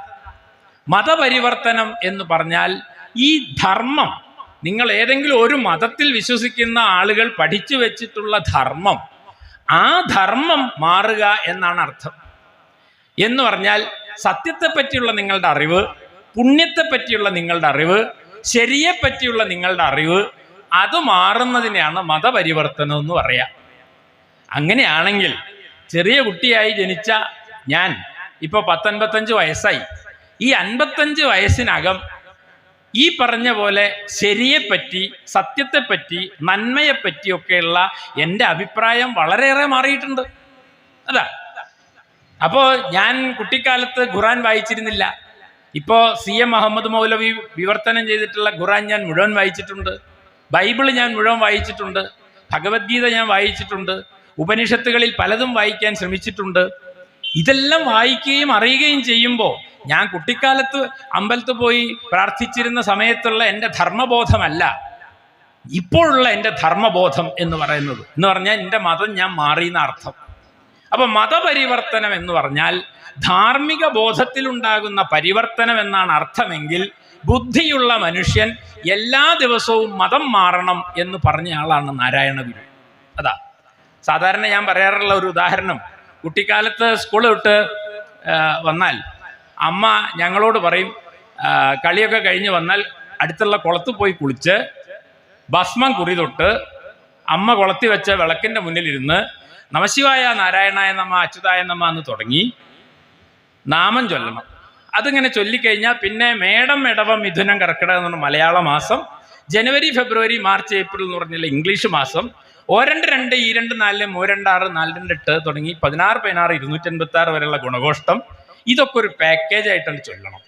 മതപരിവർത്തനം എന്ന് പറഞ്ഞാൽ ഈ ധർമ്മം, നിങ്ങൾ ഏതെങ്കിലും ഒരു മതത്തിൽ വിശ്വസിക്കുന്ന ആളുകൾ പഠിച്ചു വെച്ചിട്ടുള്ള ധർമ്മം, ആ ധർമ്മം മാറുക എന്നാണ് അർത്ഥം. എന്ന് പറഞ്ഞാൽ സത്യത്തെ പറ്റിയുള്ള നിങ്ങളുടെ അറിവ്, പുണ്യത്തെ പറ്റിയുള്ള നിങ്ങളുടെ അറിവ്, ശരിയെ പറ്റിയുള്ള നിങ്ങളുടെ അറിവ്, അത് മാറുന്നതിനെയാണ് മതപരിവർത്തനം എന്ന് പറയാം. അങ്ങനെയാണെങ്കിൽ ചെറിയ കുട്ടിയായി ജനിച്ച ഞാൻ ഇപ്പോൾ 55 വയസ്സായി. ഈ 55 വയസ്സിനകം ഈ പറഞ്ഞ പോലെ ശരിയെപ്പറ്റി, സത്യത്തെപ്പറ്റി, നന്മയെപ്പറ്റിയൊക്കെയുള്ള എൻ്റെ അഭിപ്രായം വളരെയേറെ മാറിയിട്ടുണ്ട്. അതാ. അപ്പോൾ ഞാൻ കുട്ടിക്കാലത്ത് ഖുറാൻ വായിച്ചിരുന്നില്ല. ഇപ്പോൾ CM മുഹമ്മദ് മൗലവി വിവർത്തനം ചെയ്തിട്ടുള്ള ഖുറാൻ ഞാൻ മുഴുവൻ വായിച്ചിട്ടുണ്ട്. ബൈബിള് ഞാൻ മുഴുവൻ വായിച്ചിട്ടുണ്ട്. ഭഗവത്ഗീത ഞാൻ വായിച്ചിട്ടുണ്ട്. ഉപനിഷത്തുകളിൽ പലതും വായിക്കാൻ ശ്രമിച്ചിട്ടുണ്ട്. ഇതെല്ലാം വായിക്കുകയും അറിയുകയും ചെയ്യുമ്പോൾ ഞാൻ കുട്ടിക്കാലത്ത് അമ്പലത്തിൽ പോയി പ്രാർത്ഥിച്ചിരുന്ന സമയത്തുള്ള എൻ്റെ ധർമ്മബോധമല്ല ഇപ്പോഴുള്ള എൻ്റെ ധർമ്മബോധം എന്ന് പറയുന്നത്. എന്ന് പറഞ്ഞാൽ എൻ്റെ മതം ഞാൻ മാറിയെന്ന അർത്ഥം. അപ്പം മതപരിവർത്തനം എന്ന് പറഞ്ഞാൽ ധാർമ്മിക ബോധത്തിലുണ്ടാകുന്ന പരിവർത്തനം എന്നാണ് അർത്ഥമെങ്കിൽ ബുദ്ധിയുള്ള മനുഷ്യൻ എല്ലാ ദിവസവും മതം മാറണം എന്ന് പറഞ്ഞ ആളാണ് നാരായണ ഗുരു. അതാ സാധാരണ ഞാൻ പറയാറുള്ള ഒരു ഉദാഹരണം, കുട്ടിക്കാലത്ത് സ്കൂൾ വിട്ട് വന്നാൽ അമ്മ ഞങ്ങളോട് പറയും, കളിയൊക്കെ കഴിഞ്ഞ് വന്നാൽ അടുത്തുള്ള കുളത്ത് പോയി കുളിച്ച് ഭസ്മം കുറി തൊട്ട് അമ്മ കൊളത്തി വെച്ച വിളക്കിൻ്റെ മുന്നിലിരുന്ന് നമശിവായ നാരായണായ നമ അച്യുതായ നമ എന്ന് തുടങ്ങി നാമം ചൊല്ലണം. അതിങ്ങനെ ചൊല്ലിക്കഴിഞ്ഞാൽ പിന്നെ മേടം, ഇടവം, മിഥുനം, കർക്കിടകം എന്ന് പറഞ്ഞ മലയാള മാസം, ജനുവരി, ഫെബ്രുവരി, മാർച്ച്, ഏപ്രിൽ എന്ന് പറഞ്ഞാൽ ഇംഗ്ലീഷ് മാസം, 2 2 4 3 6 4 8 തുടങ്ങി 16 16 256 വരെയുള്ള ഗുണഘോഷ്ടം, ഇതൊക്കെ ഒരു പാക്കേജ് ആയിട്ടാണ് ചൊല്ലണം.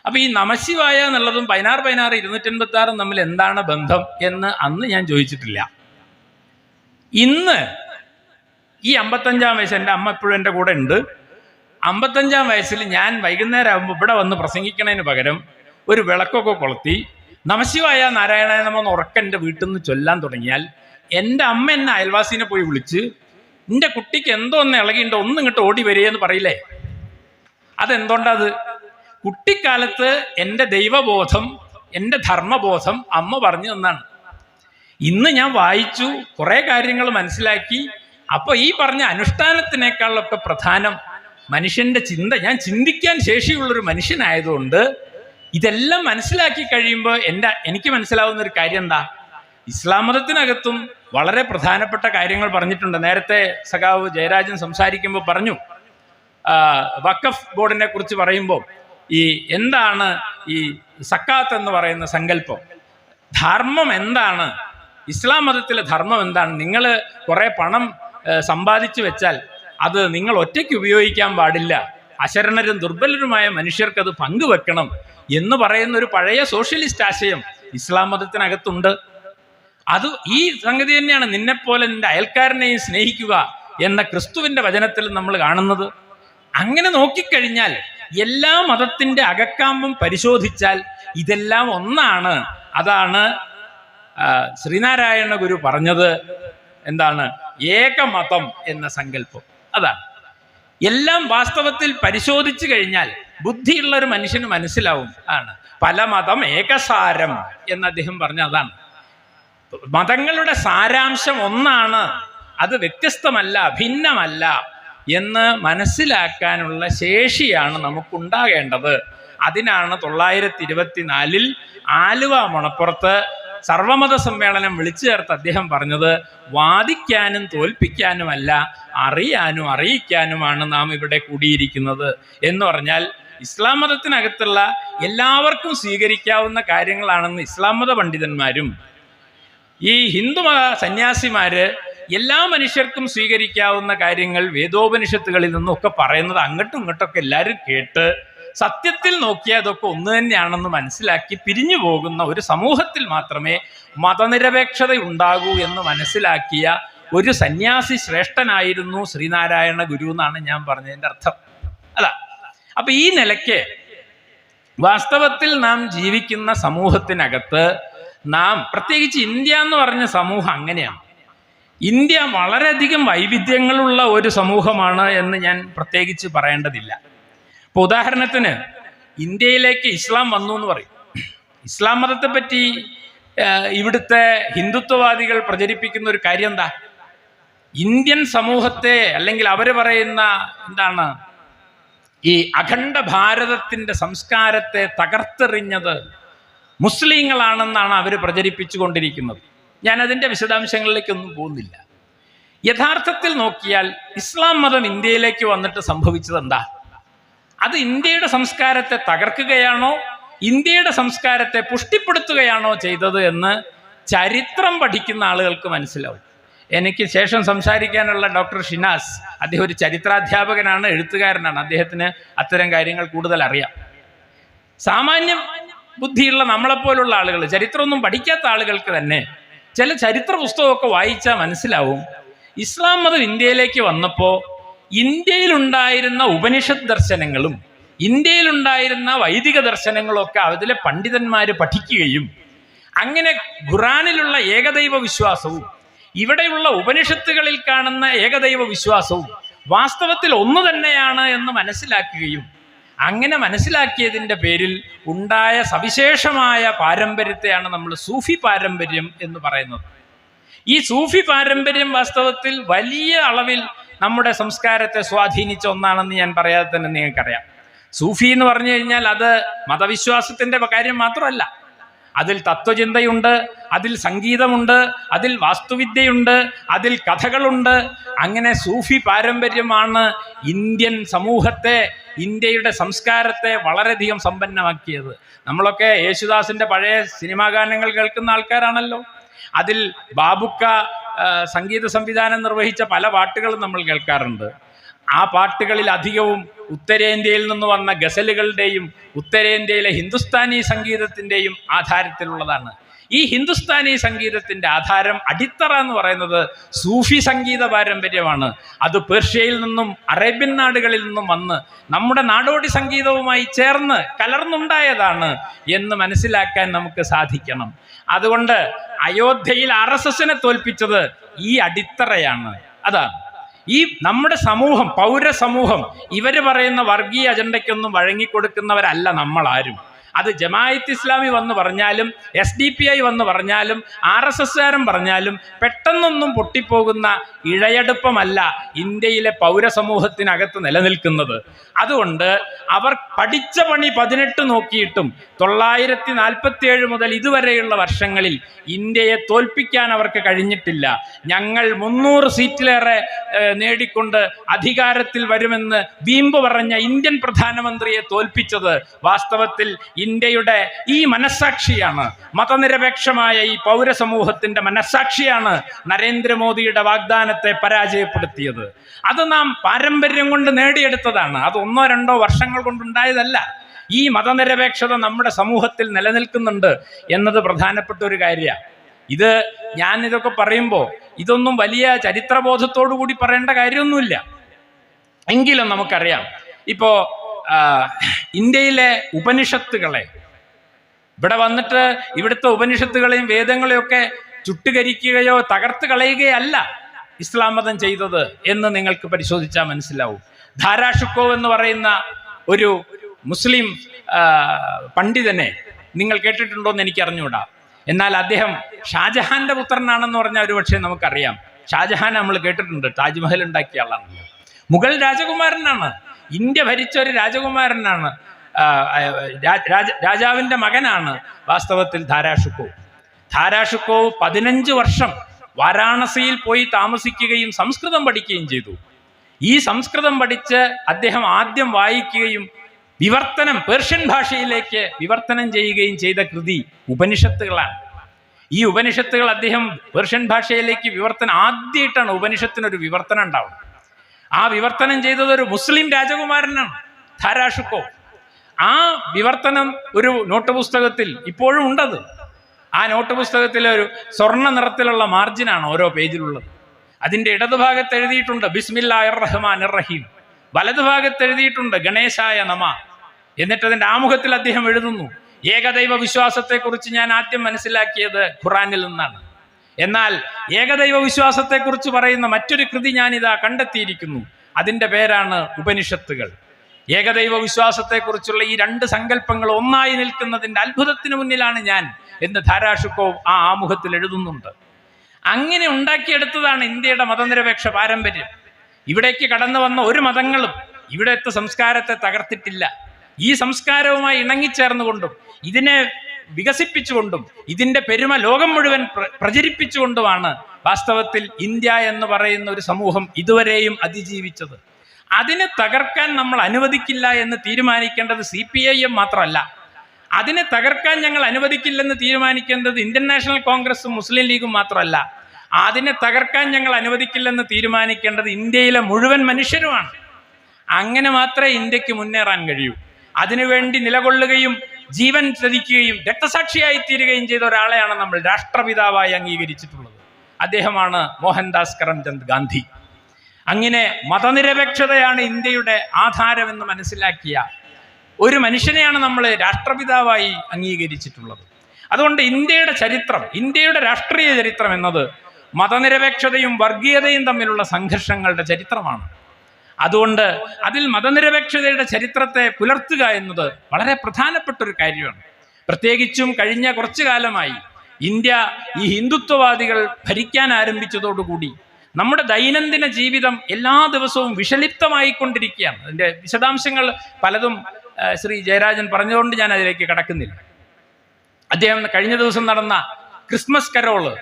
അപ്പൊ ഈ നമശിവായ എന്നുള്ളതും 16 16 256 തമ്മിൽ എന്താണ് ബന്ധം എന്ന് അന്ന് ഞാൻ ചോദിച്ചിട്ടില്ല. ഇന്ന് ഈ 55-ാം വയസ്സ്, എൻ്റെ അമ്മ എപ്പോഴും എൻ്റെ കൂടെ ഉണ്ട്. 55-ാം വയസ്സിൽ ഞാൻ വൈകുന്നേരം ആകുമ്പോൾ ഇവിടെ വന്ന് പ്രസംഗിക്കുന്നതിന് പകരം ഒരു വിളക്കൊക്കെ കൊളുത്തി നമശിവായ നാരായണ നമോ ഉറക്കം എൻ്റെ വീട്ടിൽ നിന്ന് ചൊല്ലാൻ തുടങ്ങിയാൽ എൻ്റെ അമ്മ എന്നെ അയൽവാസിനെ പോയി വിളിച്ച് എൻ്റെ കുട്ടിക്ക് എന്തോ ഒന്ന് ഇളകിയുണ്ടോ, ഒന്നും ഇങ്ങോട്ട് ഓടി വരികയെന്ന് പറയില്ലേ? അതെന്തുകൊണ്ടത്? കുട്ടിക്കാലത്ത് എൻ്റെ ദൈവബോധം, എൻ്റെ ധർമ്മബോധം അമ്മ പറഞ്ഞു തന്നാണ്. ഇന്ന് ഞാൻ വായിച്ചു, കുറേ കാര്യങ്ങൾ മനസ്സിലാക്കി. അപ്പൊ ഈ പറഞ്ഞ അനുഷ്ഠാനത്തിനേക്കാളൊക്കെ പ്രധാനം മനുഷ്യന്റെ ചിന്ത. ഞാൻ ചിന്തിക്കാൻ ശേഷിയുള്ളൊരു മനുഷ്യനായതുകൊണ്ട് ഇതെല്ലാം മനസ്സിലാക്കി കഴിയുമ്പോൾ എനിക്ക് മനസ്സിലാവുന്ന ഒരു കാര്യം എന്താ, ഇസ്ലാം മതത്തിനകത്തും വളരെ പ്രധാനപ്പെട്ട കാര്യങ്ങൾ പറഞ്ഞിട്ടുണ്ട്. നേരത്തെ സഖാവ് ജയരാജൻ സംസാരിക്കുമ്പോൾ പറഞ്ഞു, വഖഫ് ബോർഡിനെ കുറിച്ച് പറയുമ്പോൾ ഈ എന്താണ് ഈ സക്കാത്ത് എന്ന് പറയുന്ന സങ്കല്പം, ധർമ്മം എന്താണ്, ഇസ്ലാം മതത്തിലെ ധർമ്മം എന്താണ്? നിങ്ങൾ കുറെ പണം സമ്പാദിച്ചു വെച്ചാൽ അത് നിങ്ങൾ ഒറ്റയ്ക്ക് ഉപയോഗിക്കാൻ പാടില്ല, അശരണരും ദുർബലരുമായ മനുഷ്യർക്ക് അത് പങ്കുവെക്കണം എന്ന് പറയുന്ന ഒരു പഴയ സോഷ്യലിസ്റ്റ് ആശയം ഇസ്ലാം മതത്തിനകത്തുണ്ട്. അത് ഈ സംഗതി തന്നെയാണ് നിന്നെപ്പോലെ നിന്റെ അയൽക്കാരനെയും സ്നേഹിക്കുക എന്ന ക്രിസ്തുവിന്റെ വചനത്തിൽ നമ്മൾ കാണുന്നത്. അങ്ങനെ നോക്കിക്കഴിഞ്ഞാൽ എല്ലാ മതത്തിന്റെ അകക്കാമ്പും പരിശോധിച്ചാൽ ഇതെല്ലാം ഒന്നാണ്. അതാണ് ശ്രീനാരായണ ഗുരു പറഞ്ഞത്, എന്താണ് ഏകമതം എന്ന സങ്കല്പം. അതാണ് എല്ലാം വാസ്തവത്തിൽ പരിശോധിച്ചു കഴിഞ്ഞാൽ ബുദ്ധിയുള്ള ഒരു മനുഷ്യന് മനസ്സിലാവും. ആണ് പല മതം ഏകസാരം എന്ന് അദ്ദേഹം പറഞ്ഞ അതാണ്. മതങ്ങളുടെ സാരാംശം ഒന്നാണ്, അത് വ്യത്യസ്തമല്ല, ഭിന്നമല്ല എന്ന് മനസ്സിലാക്കാനുള്ള ശേഷിയാണ് നമുക്കുണ്ടാകേണ്ടത്. അതിനാണ് 924 ആലുവ മണപ്പുറത്ത് സർവമത സമ്മേളനം വിളിച്ചു ചേർത്ത് അദ്ദേഹം പറഞ്ഞത്, വാദിക്കാനും തോൽപ്പിക്കാനുമല്ല, അറിയാനും അറിയിക്കാനുമാണ് നാം ഇവിടെ കൂടിയിരിക്കുന്നത് എന്ന് പറഞ്ഞാൽ ഇസ്ലാം മതത്തിനകത്തുള്ള എല്ലാവർക്കും സ്വീകരിക്കാവുന്ന കാര്യങ്ങളാണെന്ന് ഇസ്ലാം മത പണ്ഡിതന്മാരും ഈ ഹിന്ദുമത സന്യാസിമാര് എല്ലാ മനുഷ്യർക്കും സ്വീകരിക്കാവുന്ന കാര്യങ്ങൾ വേദോപനിഷത്തുകളിൽ നിന്നൊക്കെ പറയുന്നത് അങ്ങോട്ടും ഇങ്ങോട്ടൊക്കെ എല്ലാവരും കേട്ട് സത്യത്തിൽ നോക്കിയാൽ അതൊക്കെ ഒന്ന് തന്നെയാണെന്ന് മനസ്സിലാക്കി പിരിഞ്ഞു പോകുന്ന ഒരു സമൂഹത്തിൽ മാത്രമേ മതനിരപേക്ഷത ഉണ്ടാകൂ എന്ന് മനസ്സിലാക്കിയ ഒരു സന്യാസി ശ്രേഷ്ഠനായിരുന്നു ശ്രീനാരായണ ഗുരു എന്നാണ് ഞാൻ പറഞ്ഞതിൻ്റെ അർത്ഥം. അതാ. അപ്പൊ ഈ നിലയ്ക്ക് വാസ്തവത്തിൽ നാം ജീവിക്കുന്ന സമൂഹത്തിനകത്ത് നാം, പ്രത്യേകിച്ച് ഇന്ത്യ എന്ന് പറഞ്ഞ സമൂഹം അങ്ങനെയാണ്. ഇന്ത്യ വളരെയധികം വൈവിധ്യങ്ങളുള്ള ഒരു സമൂഹമാണ് എന്ന് ഞാൻ പ്രത്യേകിച്ച് പറയേണ്ടതില്ല. ഇപ്പൊ ഉദാഹരണത്തിന് ഇന്ത്യയിലേക്ക് ഇസ്ലാം വന്നു എന്ന് പറയും. ഇസ്ലാം മതത്തെ പറ്റി ഇവിടുത്തെ ഹിന്ദുത്വവാദികൾ പ്രചരിപ്പിക്കുന്ന ഒരു കാര്യം എന്താ, ഇന്ത്യൻ സമൂഹത്തെ, അല്ലെങ്കിൽ അവർ പറയുന്ന എന്താണ്, ഈ അഖണ്ഡ ഭാരതത്തിന്റെ സംസ്കാരത്തെ തകർത്തെറിഞ്ഞത് മുസ്ലിങ്ങളാണെന്നാണ് അവർ പ്രചരിപ്പിച്ചു കൊണ്ടിരിക്കുന്നത്. ഞാൻ അതിൻ്റെ വിശദാംശങ്ങളിലേക്കൊന്നും പോകുന്നില്ല. യഥാർത്ഥത്തിൽ നോക്കിയാൽ ഇസ്ലാം മതം ഇന്ത്യയിലേക്ക് വന്നിട്ട് സംഭവിച്ചത് എന്താ? അത് ഇന്ത്യയുടെ സംസ്കാരത്തെ തകർക്കുകയാണോ ഇന്ത്യയുടെ സംസ്കാരത്തെ പുഷ്ടിപ്പെടുത്തുകയാണോ ചെയ്തത് എന്ന് ചരിത്രം പഠിക്കുന്ന ആളുകൾക്ക് മനസ്സിലാവും. എനിക്ക് ശേഷം സംസാരിക്കാനുള്ള ഡോക്ടർ ഷിനാസ്, അദ്ദേഹം ഒരു ചരിത്രാധ്യാപകനാണ്, എഴുത്തുകാരനാണ്. അദ്ദേഹത്തിന് അത്തരം കാര്യങ്ങൾ കൂടുതൽ അറിയാം. സാമാന്യം ബുദ്ധിയുള്ള നമ്മളെപ്പോലുള്ള ആളുകൾ, ചരിത്രമൊന്നും പഠിക്കാത്ത ആളുകൾക്ക് തന്നെ ചില ചരിത്ര പുസ്തകമൊക്കെ വായിച്ചാൽ മനസ്സിലാവും, ഇസ്ലാം മതം ഇന്ത്യയിലേക്ക് വന്നപ്പോൾ ഇന്ത്യയിലുണ്ടായിരുന്ന ഉപനിഷത്ത് ദർശനങ്ങളും ഇന്ത്യയിലുണ്ടായിരുന്ന വൈദിക ദർശനങ്ങളും ഒക്കെ അതിലെ പണ്ഡിതന്മാർ പഠിക്കുകയും അങ്ങനെ ഖുറാനിലുള്ള ഏകദൈവ വിശ്വാസവും ഇവിടെയുള്ള ഉപനിഷത്തുകളിൽ കാണുന്ന ഏകദൈവ വിശ്വാസവും വാസ്തവത്തിൽ ഒന്ന് തന്നെയാണ് എന്ന് മനസ്സിലാക്കുകയും അങ്ങനെ മനസ്സിലാക്കിയതിൻ്റെ പേരിൽ ഉണ്ടായ സവിശേഷമായ പാരമ്പര്യത്തെയാണ് നമ്മൾ സൂഫി പാരമ്പര്യം എന്ന് പറയുന്നത്. ഈ സൂഫി പാരമ്പര്യം വാസ്തവത്തിൽ വലിയ അളവിൽ നമ്മുടെ സംസ്കാരത്തെ സ്വാധീനിച്ച ഒന്നാണെന്ന് ഞാൻ പറയാതെ തന്നെ നിങ്ങൾക്കറിയാം. സൂഫി എന്ന് പറഞ്ഞു കഴിഞ്ഞാൽ അത് മതവിശ്വാസത്തിൻ്റെ കാര്യം മാത്രമല്ല, അതിൽ തത്വചിന്തയുണ്ട്, അതിൽ സംഗീതമുണ്ട്, അതിൽ വാസ്തുവിദ്യയുണ്ട്, അതിൽ കഥകളുണ്ട്. അങ്ങനെ സൂഫി പാരമ്പര്യമാണ് ഇന്ത്യൻ സമൂഹത്തെ, ഇന്ത്യയുടെ സംസ്കാരത്തെ വളരെയധികം സമ്പന്നമാക്കിയത്. നമ്മളൊക്കെ യേശുദാസിന്റെ പഴയ സിനിമാ ഗാനങ്ങൾ കേൾക്കുന്ന ആൾക്കാരാണല്ലോ. അതിൽ ബാബുക്ക സംഗീത സംവിധാനം നിർവഹിച്ച പല പാട്ടുകളും നമ്മൾ കേൾക്കാറുണ്ട്. ആ പാട്ടുകളിൽ അധികവും ഉത്തരേന്ത്യയിൽ നിന്ന് വന്ന ഗസലുകളുടെയും ഉത്തരേന്ത്യയിലെ ഹിന്ദുസ്ഥാനി സംഗീതത്തിൻ്റെയും ആധാരത്തിലുള്ളതാണ്. ഈ ഹിന്ദുസ്ഥാനി സംഗീതത്തിൻ്റെ ആധാരം, അടിത്തറ എന്ന് പറയുന്നത് സൂഫി സംഗീത പാരമ്പര്യമാണ്. അത് പേർഷ്യയിൽ നിന്നും അറേബ്യൻ നാടുകളിൽ നിന്നും വന്ന് നമ്മുടെ നാടോടി സംഗീതവുമായി ചേർന്ന് കലർന്നുണ്ടായതാണ് എന്ന് മനസ്സിലാക്കാൻ നമുക്ക് സാധിക്കണം. അതുകൊണ്ട് അയോധ്യയിൽ RSSനെ തോൽപ്പിച്ചത് ഈ അടിത്തറയാണ്. അതാണ് ഈ നമ്മുടെ സമൂഹം, പൗരസമൂഹം, ഇവർ പറയുന്ന വർഗീയ അജണ്ടയ്ക്കൊന്നും വഴങ്ങിക്കൊടുക്കുന്നവരല്ല നമ്മളാരും. അത് ജമാഅത്ത് ഇസ്ലാമി വന്ന് പറഞ്ഞാലും SDPI വന്ന് പറഞ്ഞാലും RSSകാരൻ പറഞ്ഞാലും പെട്ടെന്നൊന്നും പൊട്ടിപ്പോകുന്ന ഇഴയടുപ്പമല്ല ഇന്ത്യയിലെ പൗരസമൂഹത്തിനകത്ത് നിലനിൽക്കുന്നത്. അതുകൊണ്ട് അവർ പഠിച്ച പണി 18 നോക്കിയിട്ടും 947 മുതൽ ഇതുവരെയുള്ള വർഷങ്ങളിൽ ഇന്ത്യയെ തോൽപ്പിക്കാൻ അവർക്ക് കഴിഞ്ഞിട്ടില്ല. ഞങ്ങൾ 300 സീറ്റിലേറെ നേടിക്കൊണ്ട് അധികാരത്തിൽ വരുമെന്ന് വീമ്പ് പറഞ്ഞ ഇന്ത്യൻ പ്രധാനമന്ത്രിയെ തോൽപ്പിച്ചത് വാസ്തവത്തിൽ ഇന്ത്യയുടെ ഈ മനസ്സാക്ഷിയാണ്. മതനിരപേക്ഷമായ ഈ പൗരസമൂഹത്തിന്റെ മനസ്സാക്ഷിയാണ് നരേന്ദ്രമോദിയുടെ വാഗ്ദാനത്തെ പരാജയപ്പെടുത്തിയത്. അത് നാം പാരമ്പര്യം കൊണ്ട് നേടിയെടുത്തതാണ്. അത് 1-2 വർഷങ്ങൾ കൊണ്ടുണ്ടായതല്ല. ഈ മതനിരപേക്ഷത നമ്മുടെ സമൂഹത്തിൽ നിലനിൽക്കുന്നുണ്ട് എന്നത് പ്രധാനപ്പെട്ട ഒരു കാര്യമാണ്. ഇത് ഇതൊക്കെ പറയുമ്പോൾ ഇതൊന്നും വലിയ ചരിത്രബോധത്തോടു കൂടി പറയേണ്ട കാര്യമൊന്നുമില്ല. എങ്കിലും നമുക്കറിയാം, ഇപ്പോ ഇന്ത്യയിലെ ഉപനിഷത്തുകളെ ഇവിടെ വന്നിട്ട് ഇവിടുത്തെ ഉപനിഷത്തുകളെയും വേദങ്ങളെയൊക്കെ ചുട്ടുകരിക്കുകയോ തകർത്ത് കളയുകയല്ല ഇസ്ലാം മതം ചെയ്തത് എന്ന് നിങ്ങൾക്ക് പരിശോധിച്ചാൽ മനസ്സിലാവും. ധാരാഷുക്കോ എന്ന് പറയുന്ന ഒരു മുസ്ലിം പണ്ഡിതനെ നിങ്ങൾ കേട്ടിട്ടുണ്ടോ എന്ന് എനിക്ക് അറിഞ്ഞുകൂടാ. എന്നാൽ അദ്ദേഹം ഷാജഹാന്റെ പുത്രനാണെന്ന് പറഞ്ഞാൽ ഒരുപക്ഷെ നമുക്കറിയാം. ഷാജഹാൻ നമ്മൾ കേട്ടിട്ടുണ്ട്, താജ്മഹൽ ഉണ്ടാക്കിയ ആളാണല്ലോ. മുഗൾ രാജകുമാരനാണ്, ഇന്ത്യ ഭരിച്ച ഒരു രാജകുമാരനാണ്, രാജാവിൻ്റെ മകനാണ് വാസ്തവത്തിൽ ധാരാഷുക്കോ. 15 വർഷം വാരാണസിയിൽ പോയി താമസിക്കുകയും സംസ്കൃതം പഠിക്കുകയും ചെയ്തു. ഈ സംസ്കൃതം പഠിച്ച് അദ്ദേഹം ആദ്യം വായിക്കുകയും പേർഷ്യൻ ഭാഷയിലേക്ക് വിവർത്തനം ചെയ്യുകയും ചെയ്ത കൃതി ഉപനിഷത്തുകളാണ്. ഈ ഉപനിഷത്തുകൾ അദ്ദേഹം പേർഷ്യൻ ഭാഷയിലേക്ക് ആദ്യമായിട്ടാണ് ഉപനിഷത്തിനൊരു വിവർത്തനം ഉണ്ടാവുന്നത്. ആ വിവർത്തനം ചെയ്തത് ഒരു മുസ്ലിം രാജകുമാരനാണ്, ധാരാഷുക്കോ. ആ വിവർത്തനം ഒരു നോട്ട് പുസ്തകത്തിൽ ഇപ്പോഴും ഉണ്ടത്. ആ നോട്ട് പുസ്തകത്തിലെ ഒരു സ്വർണ്ണ നിറത്തിലുള്ള മാർജിനാണ് ഓരോ പേജിലുള്ളത്. അതിൻ്റെ ഇടതുഭാഗത്ത് എഴുതിയിട്ടുണ്ട് ബിസ്മില്ലാഹിർ റഹ്മാനിർ റഹീം, വലതുഭാഗത്ത് എഴുതിയിട്ടുണ്ട് ഗണേശായ നമ. എന്നിട്ട് അതിൻ്റെ ആമുഖത്തിൽ അദ്ദേഹം എഴുതുന്നു, ഏകദൈവ വിശ്വാസത്തെക്കുറിച്ച് ഞാൻ ആദ്യം മനസ്സിലാക്കിയത് ഖുറാനിൽ നിന്നാണ്. എന്നാൽ ഏകദൈവ വിശ്വാസത്തെക്കുറിച്ച് പറയുന്ന മറ്റൊരു കൃതി ഞാനിതാ കണ്ടെത്തിയിരിക്കുന്നു. അതിൻ്റെ പേരാണ് ഉപനിഷത്തുകൾ. ഏകദൈവ വിശ്വാസത്തെക്കുറിച്ചുള്ള ഈ 2 സങ്കല്പങ്ങൾ ഒന്നായി നിൽക്കുന്നതിൻ്റെ അത്ഭുതത്തിന് മുന്നിലാണ് ഞാൻ എന്ന് ധാരാഷുക്കോ ആ ആമുഖത്തിൽ എഴുതുന്നുണ്ട്. അങ്ങനെ ഉണ്ടാക്കിയെടുത്തതാണ് ഇന്ത്യയുടെ മതനിരപേക്ഷ പാരമ്പര്യം. ഇവിടേക്ക് കടന്നു വന്ന ഒരു മതങ്ങളും ഇവിടുത്തെ സംസ്കാരത്തെ തകർത്തിട്ടില്ല. ഈ സംസ്കാരവുമായി ഇണങ്ങിച്ചേർന്നുകൊണ്ടും ഇതിനെ വികസിപ്പിച്ചുകൊണ്ടും ഇതിൻ്റെ പെരുമ ലോകം മുഴുവൻ പ്രചരിപ്പിച്ചുകൊണ്ടുമാണ് വാസ്തവത്തിൽ ഇന്ത്യ എന്ന് പറയുന്ന ഒരു സമൂഹം ഇതുവരെയും അതിജീവിച്ചത്. അതിനെ തകർക്കാൻ നമ്മൾ അനുവദിക്കില്ല എന്ന് തീരുമാനിക്കേണ്ടത് CPIM മാത്രമല്ല, അതിനെ തകർക്കാൻ ഞങ്ങൾ അനുവദിക്കില്ലെന്ന് തീരുമാനിക്കേണ്ടത് ഇന്ത്യൻ നാഷണൽ കോൺഗ്രസും മുസ്ലിം ലീഗും മാത്രമല്ല, അതിനെ തകർക്കാൻ ഞങ്ങൾ അനുവദിക്കില്ലെന്ന് തീരുമാനിക്കേണ്ടത് ഇന്ത്യയിലെ മുഴുവൻ മനുഷ്യരുമാണ്. അങ്ങനെ മാത്രമേ ഇന്ത്യക്ക് മുന്നേറാൻ കഴിയൂ. അതിനുവേണ്ടി നിലകൊള്ളുകയും ജീവൻ ത്യജിക്കുകയും രക്തസാക്ഷിയായി തീരുകയും ചെയ്ത ഒരാളെയാണ് നമ്മൾ രാഷ്ട്രപിതാവായി അംഗീകരിച്ചിട്ടുള്ളത്. അദ്ദേഹമാണ് മോഹൻദാസ് കരംചന്ദ് ഗാന്ധി. അങ്ങനെ മതനിരപേക്ഷതയാണ് ഇന്ത്യയുടെ ആധാരമെന്ന് മനസ്സിലാക്കിയ ഒരു മനുഷ്യനെയാണ് നമ്മൾ രാഷ്ട്രപിതാവായി അംഗീകരിച്ചിട്ടുള്ളത്. അതുകൊണ്ട് ഇന്ത്യയുടെ ചരിത്രം, ഇന്ത്യയുടെ രാഷ്ട്രീയ ചരിത്രം എന്നത് മതനിരപേക്ഷതയും വർഗീയതയും തമ്മിലുള്ള സംഘർഷങ്ങളുടെ ചരിത്രമാണ്. അതുകൊണ്ട് അതിൽ മതനിരപേക്ഷതയുടെ ചരിത്രത്തെ പുലർത്തുക എന്നത് വളരെ പ്രധാനപ്പെട്ട ഒരു കാര്യമാണ്. പ്രത്യേകിച്ചും കഴിഞ്ഞ കുറച്ചു കാലമായി ഇന്ത്യ ഈ ഹിന്ദുത്വവാദികൾ ഭരിക്കാൻ ആരംഭിച്ചതോടുകൂടി നമ്മുടെ ദൈനംദിന ജീവിതം എല്ലാ ദിവസവും വിഷലിപ്തമായിക്കൊണ്ടിരിക്കുകയാണ്. അതിൻ്റെ വിശദാംശങ്ങൾ പലതും ശ്രീ ജയരാജൻ പറഞ്ഞതുകൊണ്ട് ഞാൻ അതിലേക്ക് കടക്കുന്നില്ല. അദ്ദേഹം കഴിഞ്ഞ ദിവസം നടന്ന ക്രിസ്മസ് കരോള്,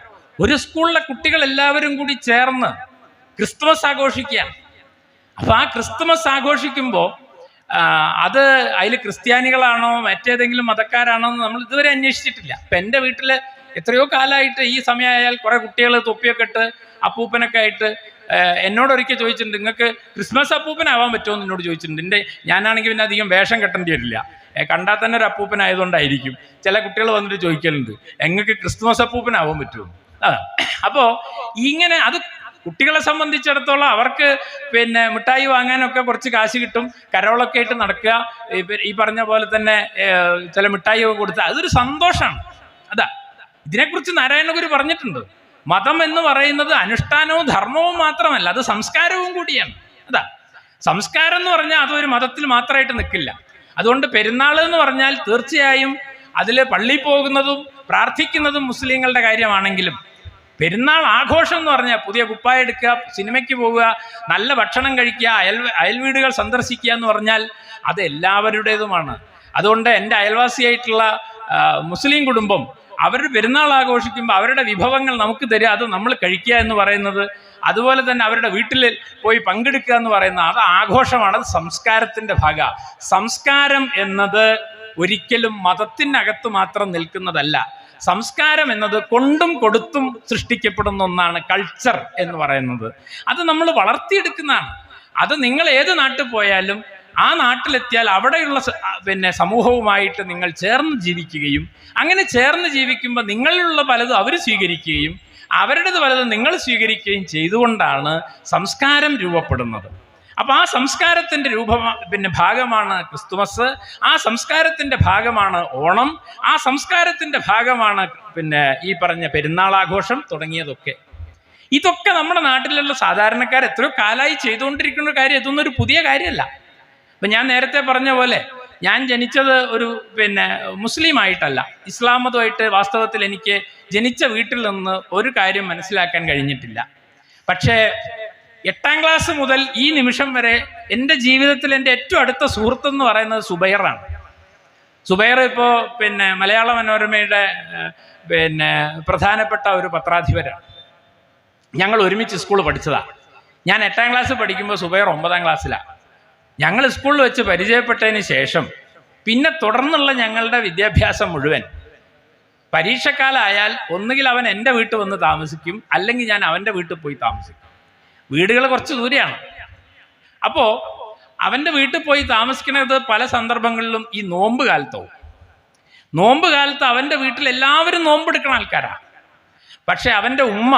ഒരു സ്കൂളിലെ കുട്ടികൾ എല്ലാവരും കൂടി ചേർന്ന് ക്രിസ്തുമസ് ആഘോഷിക്കുക. അപ്പൊ ആ ക്രിസ്തുമസ് ആഘോഷിക്കുമ്പോൾ അത് അതിൽ ക്രിസ്ത്യാനികളാണോ മറ്റേതെങ്കിലും മതക്കാരാണോ എന്ന് നമ്മൾ ഇതുവരെ അന്വേഷിച്ചിട്ടില്ല. ഇപ്പം എൻ്റെ വീട്ടിൽ എത്രയോ കാലമായിട്ട് ഈ സമയമായാൽ കുറേ കുട്ടികൾ തൊപ്പിയൊക്കെ ഇട്ട് അപ്പൂപ്പനൊക്കെ ആയിട്ട് എന്നോടൊരിക്കൽ ചോദിച്ചിട്ടുണ്ട്, നിങ്ങൾക്ക് ക്രിസ്മസ് അപ്പൂപ്പനാവാൻ പറ്റുമോ എന്ന് എന്നോട് ചോദിച്ചിട്ടുണ്ട്. ഞാനാണെങ്കിൽ പിന്നെ അധികം വേഷം കെട്ടേണ്ടി വരില്ല, കണ്ടാൽ തന്നെ ഒരു അപ്പൂപ്പനായതുകൊണ്ടായിരിക്കും. ചില കുട്ടികൾ വന്നിട്ട് ചോദിക്കലുണ്ട്, നിങ്ങൾക്ക് ക്രിസ്മസ് അപ്പൂപ്പനാവാൻ പറ്റുമോ. അപ്പോൾ ഇങ്ങനെ അത് കുട്ടികളെ സംബന്ധിച്ചിടത്തോളം അവർക്ക് പിന്നെ മിഠായി വാങ്ങാനൊക്കെ കുറച്ച് കാശ് കിട്ടും, കരോളൊക്കെ ആയിട്ട് നടക്കുക, ഈ പറഞ്ഞ പോലെ തന്നെ ചില മിഠായി ഒക്കെ കൊടുത്താൽ അതൊരു സന്തോഷമാണ്. അതാ ഇതിനെക്കുറിച്ച് നാരായണഗുരു പറഞ്ഞിട്ടുണ്ട്. മതം എന്ന് പറയുന്നത് അനുഷ്ഠാനവും ധർമ്മവും മാത്രമല്ല, അത് സംസ്കാരവും കൂടിയാണ്. അതാ സംസ്കാരം എന്ന് പറഞ്ഞാൽ അതൊരു മതത്തിൽ മാത്രമായിട്ട് നിൽക്കില്ല. അതുകൊണ്ട് പെരുന്നാൾ എന്ന് പറഞ്ഞാൽ തീർച്ചയായും അതിൽ പള്ളിയിൽ പോകുന്നതും പ്രാർത്ഥിക്കുന്നതും മുസ്ലിങ്ങളുടെ കാര്യമാണെങ്കിലും പെരുന്നാൾ ആഘോഷം എന്ന് പറഞ്ഞാൽ പുതിയ കുപ്പായ എടുക്കുക, സിനിമയ്ക്ക് പോവുക, നല്ല ഭക്ഷണം കഴിക്കുക, അയൽവീടുകൾ സന്ദർശിക്കുക എന്ന് പറഞ്ഞാൽ അത് എല്ലാവരുടേതുമാണ്. അതുകൊണ്ട് എൻ്റെ അയൽവാസിയായിട്ടുള്ള മുസ്ലിം കുടുംബം അവരുടെ പെരുന്നാൾ ആഘോഷിക്കുമ്പോൾ അവരുടെ വിഭവങ്ങൾ നമുക്ക് തരിക, അത് നമ്മൾ കഴിക്കുക എന്ന് പറയുന്നത്, അതുപോലെ തന്നെ അവരുടെ വീട്ടിൽ പോയി പങ്കെടുക്കുക എന്ന് പറയുന്നത് അത് ആഘോഷമാണ്, അത് സംസ്കാരത്തിൻ്റെ ഭാഗമാണ്. സംസ്കാരം എന്നത് ഒരിക്കലും മതത്തിനകത്ത് മാത്രം നിൽക്കുന്നതല്ല. സംസ്കാരം എന്നത് കൊണ്ടും കൊടുത്തും സൃഷ്ടിക്കപ്പെടുന്ന ഒന്നാണ് കൾച്ചർ എന്ന് പറയുന്നത്. അത് നമ്മൾ വളർത്തിയെടുക്കുന്നതാണ്. അത് നിങ്ങൾ ഏത് നാട്ടിൽ പോയാലും ആ നാട്ടിലെത്തിയാൽ അവിടെയുള്ള സമൂഹവുമായിട്ട് നിങ്ങൾ ചേർന്ന് ജീവിക്കുകയും അങ്ങനെ ചേർന്ന് ജീവിക്കുമ്പോൾ നിങ്ങളിലുള്ള പലതും അവർ സ്വീകരിക്കുകയും അവരുടേത് പലതും നിങ്ങൾ സ്വീകരിക്കുകയും ചെയ്തുകൊണ്ടാണ് സംസ്കാരം രൂപപ്പെടുന്നത്. അപ്പോൾ ആ സംസ്കാരത്തിൻ്റെ ഭാഗമാണ് ക്രിസ്തുമസ്, ആ സംസ്കാരത്തിൻ്റെ ഭാഗമാണ് ഓണം, ആ സംസ്കാരത്തിൻ്റെ ഭാഗമാണ് ഈ പറഞ്ഞ പെരുന്നാളാഘോഷം തുടങ്ങിയതൊക്കെ. ഇതൊക്കെ നമ്മുടെ നാട്ടിലുള്ള സാധാരണക്കാർ എത്രയോ കാലമായി ചെയ്തുകൊണ്ടിരിക്കുന്ന കാര്യം, ഇതൊന്നും ഒരു പുതിയ കാര്യമല്ല. അപ്പം ഞാൻ നേരത്തെ പറഞ്ഞ പോലെ ഞാൻ ജനിച്ചത് ഒരു മുസ്ലിം ആയിട്ടല്ല, ഇസ്ലാം മതമായിട്ട് വാസ്തവത്തിൽ എനിക്ക് ജനിച്ച വീട്ടിൽ നിന്ന് ഒരു കാര്യം മനസ്സിലാക്കാൻ കഴിഞ്ഞിട്ടില്ല. പക്ഷേ 8ാം ക്ലാസ് മുതൽ ഈ നിമിഷം വരെ എൻ്റെ ജീവിതത്തിൽ എൻ്റെ ഏറ്റവും അടുത്ത സുഹൃത്തെന്ന് പറയുന്നത് സുബൈറാണ്. സുബൈർ ഇപ്പോൾ മലയാള മനോരമയുടെ പ്രധാനപ്പെട്ട ഒരു പത്രാധിപരാണ്. ഞങ്ങൾ ഒരുമിച്ച് സ്കൂൾ പഠിച്ചതാണ്. ഞാൻ 8ാം ക്ലാസ് പഠിക്കുമ്പോൾ സുബൈർ 9ാം ക്ലാസ്സിലാണ്. ഞങ്ങൾ സ്കൂളിൽ വെച്ച് പരിചയപ്പെട്ടതിന് ശേഷം പിന്നെ തുടർന്നുള്ള ഞങ്ങളുടെ വിദ്യാഭ്യാസം മുഴുവൻ പരീക്ഷക്കാലമായാൽ ഒന്നുകിൽ അവൻ എൻ്റെ വീട്ടിൽ വന്ന് താമസിക്കും, അല്ലെങ്കിൽ ഞാൻ അവൻ്റെ വീട്ടിൽ പോയി താമസിക്കും. വീടുകൾ കുറച്ച് ദൂരെയാണ്. അപ്പോൾ അവൻ്റെ വീട്ടിൽ പോയി താമസിക്കുന്നത് പല സന്ദർഭങ്ങളിലും ഈ നോമ്പ് കാലത്താവും. നോമ്പ് കാലത്ത് അവൻ്റെ വീട്ടിൽ എല്ലാവരും നോമ്പെടുക്കുന്ന ആൾക്കാരാണ്. പക്ഷെ അവൻ്റെ ഉമ്മ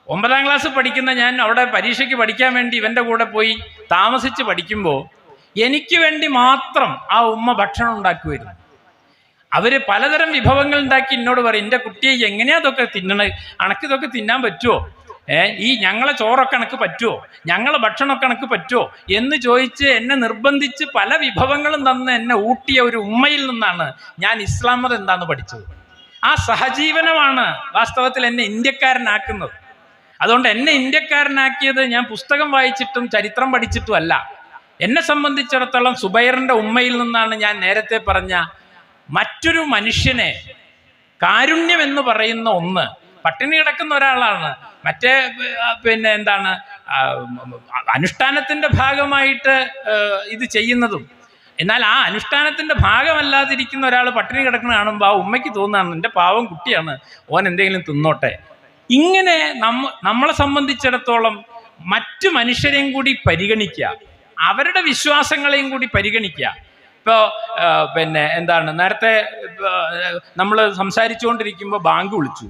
9ാം ക്ലാസ് പഠിക്കുന്ന ഞാൻ അവിടെ പരീക്ഷയ്ക്ക് പഠിക്കാൻ വേണ്ടി ഇവൻ്റെ കൂടെ പോയി താമസിച്ച് പഠിക്കുമ്പോൾ എനിക്ക് വേണ്ടി മാത്രം ആ ഉമ്മ ഭക്ഷണം ഉണ്ടാക്കുമായിരുന്നു. അവർ പലതരം വിഭവങ്ങൾ ഉണ്ടാക്കി എന്നോട് പറയും, എൻ്റെ കുട്ടിയെ എങ്ങനെയാ അതൊക്കെ തിന്നണത്, അണക്കിതൊക്കെ തിന്നാൻ പറ്റുമോ, ഈ ഞങ്ങളെ ചോറൊക്കെ അണക്ക് പറ്റുമോ, ഞങ്ങളെ ഭക്ഷണമൊക്കെ അണക്ക് പറ്റുമോ എന്ന് ചോദിച്ച് എന്നെ നിർബന്ധിച്ച് പല വിഭവങ്ങളും തന്ന് എന്നെ ഊട്ടിയ ഒരു ഉമ്മയിൽ നിന്നാണ് ഞാൻ ഇസ്ലാം മതം എന്താണെന്ന് പഠിച്ചത്. ആ സഹജീവനമാണ് വാസ്തവത്തിൽ എന്നെ ഇന്ത്യക്കാരനാക്കുന്നത്. അതുകൊണ്ട് എന്നെ ഇന്ത്യക്കാരനാക്കിയത് ഞാൻ പുസ്തകം വായിച്ചിട്ടും ചരിത്രം പഠിച്ചിട്ടും അല്ല. എന്നെ സംബന്ധിച്ചിടത്തോളം സുബൈറിൻ്റെ ഉമ്മയിൽ നിന്നാണ് ഞാൻ നേരത്തെ പറഞ്ഞ മറ്റൊരു മനുഷ്യനെ, കാരുണ്യം എന്ന് പറയുന്ന ഒന്ന്. പട്ടിണി കിടക്കുന്ന ഒരാളാണ്, മറ്റേ അനുഷ്ഠാനത്തിൻ്റെ ഭാഗമായിട്ട് ഇത് ചെയ്യുന്നതും, എന്നാൽ ആ അനുഷ്ഠാനത്തിൻ്റെ ഭാഗമല്ലാതിരിക്കുന്ന ഒരാൾ പട്ടിണി കിടക്കുന്ന കാണുമ്പോൾ ആ ഉമ്മയ്ക്ക് തോന്നുകയാണ് എൻ്റെ പാവം കുട്ടിയാണ്, ഓൻ എന്തെങ്കിലും തിന്നോട്ടെ. ഇങ്ങനെ നമ്മളെ സംബന്ധിച്ചിടത്തോളം മറ്റു മനുഷ്യരെയും കൂടി പരിഗണിക്കുക, അവരുടെ വിശ്വാസങ്ങളെയും കൂടി പരിഗണിക്കുക. ഇപ്പോൾ നേരത്തെ നമ്മൾ സംസാരിച്ചുകൊണ്ടിരിക്കുമ്പോൾ ബാങ്ക് വിളിച്ചു.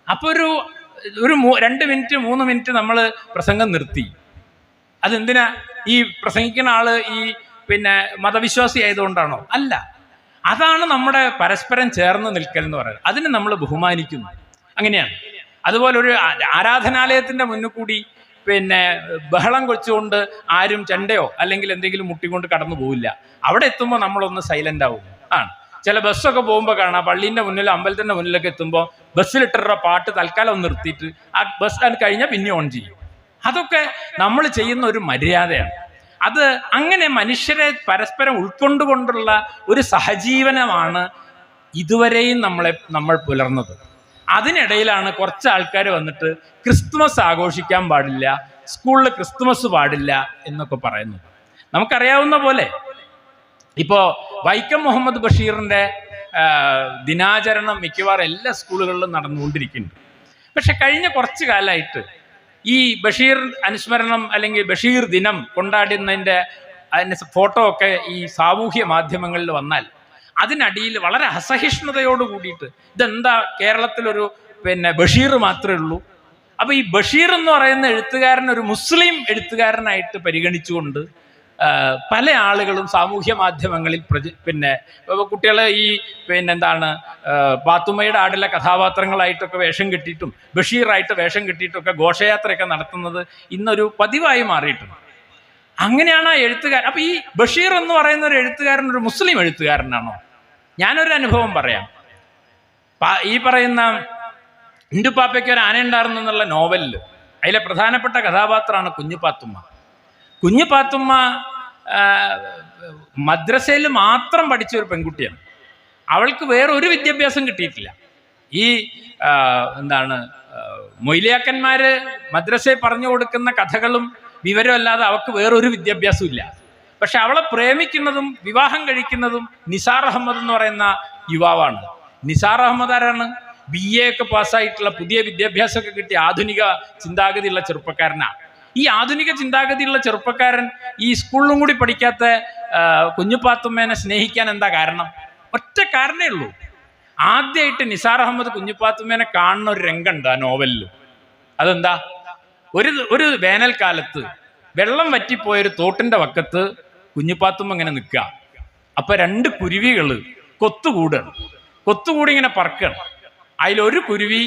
അപ്പോൾ ഒരു 2 മിനിറ്റ് 3 മിനിറ്റ് നമ്മൾ പ്രസംഗം നിർത്തി. അതെന്തിനാ? ഈ പ്രസംഗിക്കുന്ന ആള് ഈ മതവിശ്വാസി ആയതുകൊണ്ടാണോ? അല്ല, അതാണ് നമ്മുടെ പരസ്പരം ചേർന്ന് നിൽക്കൽ എന്ന് പറയുന്നത്. അതിനെ നമ്മൾ ബഹുമാനിക്കുന്നു. അങ്ങനെയാണ്. അതുപോലെ ഒരു ആരാധനാലയത്തിൻ്റെ മുന്നിൽ കൂടി ബഹളം കൊച്ചുകൊണ്ട് ആരും ചെണ്ടയോ അല്ലെങ്കിൽ എന്തെങ്കിലും മുട്ടിക്കൊണ്ട് കടന്നു പോവില്ല. അവിടെ എത്തുമ്പോൾ നമ്മളൊന്ന് സൈലൻ്റ് ആവും. ചില ബസ്സൊക്കെ പോകുമ്പോൾ കാണാം, പള്ളീൻ്റെ മുന്നിൽ അമ്പലത്തിൻ്റെ മുന്നിലൊക്കെ എത്തുമ്പോൾ ബസ്സിലിട്ടുള്ള പാട്ട് തൽക്കാലം ഒന്ന് നിർത്തിയിട്ട് ആ ബസ് അത് കഴിഞ്ഞാൽ പിന്നെ ഓൺ ചെയ്യും. അതൊക്കെ നമ്മൾ ചെയ്യുന്ന ഒരു മര്യാദയാണ്. അത് അങ്ങനെ മനുഷ്യരെ പരസ്പരം ഉൾക്കൊണ്ടുകൊണ്ടുള്ള ഒരു സഹജീവനമാണ് ഇതുവരെയും നമ്മൾ പുലർന്നത്. അതിനിടയിലാണ് കുറച്ച് ആൾക്കാർ വന്നിട്ട് ക്രിസ്തുമസ് ആഘോഷിക്കാൻ പാടില്ല, സ്കൂളിൽ ക്രിസ്തുമസ് പാടില്ല എന്നൊക്കെ പറയുന്നു. നമുക്കറിയാവുന്ന പോലെ ഇപ്പോൾ വൈക്കം മുഹമ്മദ് ബഷീറിൻ്റെ ദിനാചരണം മിക്കവാറും എല്ലാ സ്കൂളുകളിലും നടന്നുകൊണ്ടിരിക്കുന്നുണ്ട്. പക്ഷെ കഴിഞ്ഞ കുറച്ച് കാലമായിട്ട് ഈ ബഷീർ അനുസ്മരണം അല്ലെങ്കിൽ ബഷീർ ദിനം കൊണ്ടാടുന്നതിൻ്റെ ഫോട്ടോ ഒക്കെ ഈ സാമൂഹ്യ മാധ്യമങ്ങളിൽ വന്നാൽ അതിനടിയിൽ വളരെ അസഹിഷ്ണുതയോട് കൂടിയിട്ട് ഇതെന്താ കേരളത്തിലൊരു ബഷീർ മാത്രമേ ഉള്ളൂ, അപ്പോൾ ഈ ബഷീർ എന്ന് പറയുന്ന എഴുത്തുകാരൻ ഒരു മുസ്ലിം എഴുത്തുകാരനായിട്ട് പരിഗണിച്ചുകൊണ്ട് പല ആളുകളും സാമൂഹ്യ മാധ്യമങ്ങളിൽ കുട്ടികൾ ഈ പാത്തുമ്മയുടെ ആടിലെ കഥാപാത്രങ്ങളായിട്ടൊക്കെ വേഷം കെട്ടിയിട്ടും ബഷീറായിട്ട് വേഷം കെട്ടിയിട്ടൊക്കെ ഘോഷയാത്രയൊക്കെ നടത്തുന്നത് ഇന്നൊരു പതിവായി മാറിയിട്ടുണ്ട്. അങ്ങനെയാണ് ആ എഴുത്തുകാരൻ. അപ്പം ഈ ബഷീർ എന്ന് പറയുന്ന ഒരു എഴുത്തുകാരൻ ഒരു മുസ്ലിം എഴുത്തുകാരനാണോ? ഞാനൊരു അനുഭവം പറയാം. ഈ പറയുന്ന ഇന്റുപ്പാപ്പയ്ക്ക് ഒരു ആനയുണ്ടായിരുന്നു എന്നുള്ള നോവലിൽ അതിലെ പ്രധാനപ്പെട്ട കഥാപാത്രമാണ് കുഞ്ഞുപാത്തുമ്മ. കുഞ്ഞുപാത്തുമ്മ മദ്രസയിൽ മാത്രം പഠിച്ച ഒരു പെൺകുട്ടിയാണ്. അവൾക്ക് വേറൊരു വിദ്യാഭ്യാസം കിട്ടിയിട്ടില്ല. ഈ മൊയ്ലിയാക്കന്മാർ മദ്രസയിൽ പറഞ്ഞു കൊടുക്കുന്ന കഥകളും വിവരമല്ലാതെ അവൾക്ക് വേറൊരു വിദ്യാഭ്യാസവും ഇല്ല. പക്ഷെ അവളെ പ്രേമിക്കുന്നതും വിവാഹം കഴിക്കുന്നതും നിസാർ അഹമ്മദ് എന്ന് പറയുന്ന യുവാവാണ്. നിസാർ അഹമ്മദ് ആരാണ്? BA ഒക്കെ പാസ്സായിട്ടുള്ള പുതിയ വിദ്യാഭ്യാസമൊക്കെ കിട്ടിയ ആധുനിക ചിന്താഗതിയുള്ള ചെറുപ്പക്കാരനാണ്. ഈ ആധുനിക ചിന്താഗതിയുള്ള ചെറുപ്പക്കാരൻ ഈ സ്കൂളിലും കൂടി പഠിക്കാത്ത കുഞ്ഞുപാത്തുമ്മേനെ സ്നേഹിക്കാൻ എന്താ കാരണം? ഒറ്റ കാരണമേ ഉള്ളൂ. ആദ്യമായിട്ട് നിസാർ അഹമ്മദ് കുഞ്ഞുപാത്തുമ്മേനെ കാണുന്ന ഒരു രംഗമുണ്ട് ആ നോവലിൽ. അതെന്താ? ഒരു വേനൽക്കാലത്ത് വെള്ളം വറ്റിപ്പോയൊരു തോട്ടിൻ്റെ വക്കത്ത് കുഞ്ഞുപാത്തുമ്മ ഇങ്ങനെ നിൽക്കുക. അപ്പം 2 കുരുവികൾ കൊത്തുകൂടി ഇങ്ങനെ പറക്കുകയാണ്. അതിലൊരു കുരുവി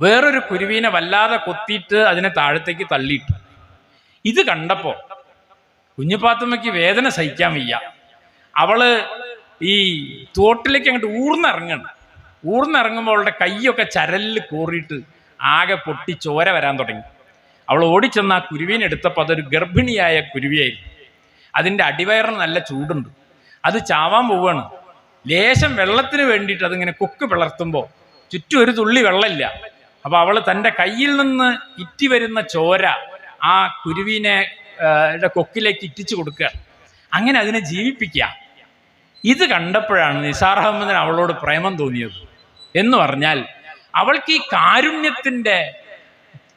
വേറൊരു കുരുവിനെ വല്ലാതെ കൊത്തിയിട്ട് അതിനെ താഴത്തേക്ക് തള്ളിയിട്ടു. ഇത് കണ്ടപ്പോൾ കുഞ്ഞുപാത്തുമ്മയ്ക്ക് വേദന സഹിക്കാൻ വയ്യ. അവള് ഈ തോട്ടിലേക്ക് അങ്ങോട്ട് ഊർന്നിറങ്ങുമ്പോൾ അവളുടെ കൈയൊക്കെ ചരലിൽ കോറിയിട്ട് ആകെ പൊട്ടി ചോര വരാൻ തുടങ്ങി. അവൾ ഓടിച്ചെന്ന് ആ കുരുവിനെ എടുത്തപ്പോൾ അതൊരു ഗർഭിണിയായ കുരുവിയായിരുന്നു. അതിൻ്റെ അടിവയറിന് നല്ല ചൂടുണ്ട്. അത് ചാവാൻ പോവുകയാണ്. ലേശം വെള്ളത്തിന് വേണ്ടിയിട്ട് അതിങ്ങനെ കൊക്ക് പിളർത്തുമ്പോൾ ചുറ്റും ഒരു തുള്ളി വെള്ളമില്ല. അപ്പോൾ അവൾ തൻ്റെ കയ്യിൽ നിന്ന് ഇറ്റി വരുന്ന ചോര ആ കുരുവിനെ കൊക്കിലേക്ക് ഇറ്റിച്ചു കൊടുക്കുക, അങ്ങനെ അതിനെ ജീവിപ്പിക്കുക. ഇത് കണ്ടപ്പോഴാണ് നിസാർ അഹമ്മദിന് അവളോട് പ്രേമം തോന്നിയത്. എന്ന് പറഞ്ഞാൽ അവൾക്ക് ഈ കാരുണ്യത്തിൻ്റെ,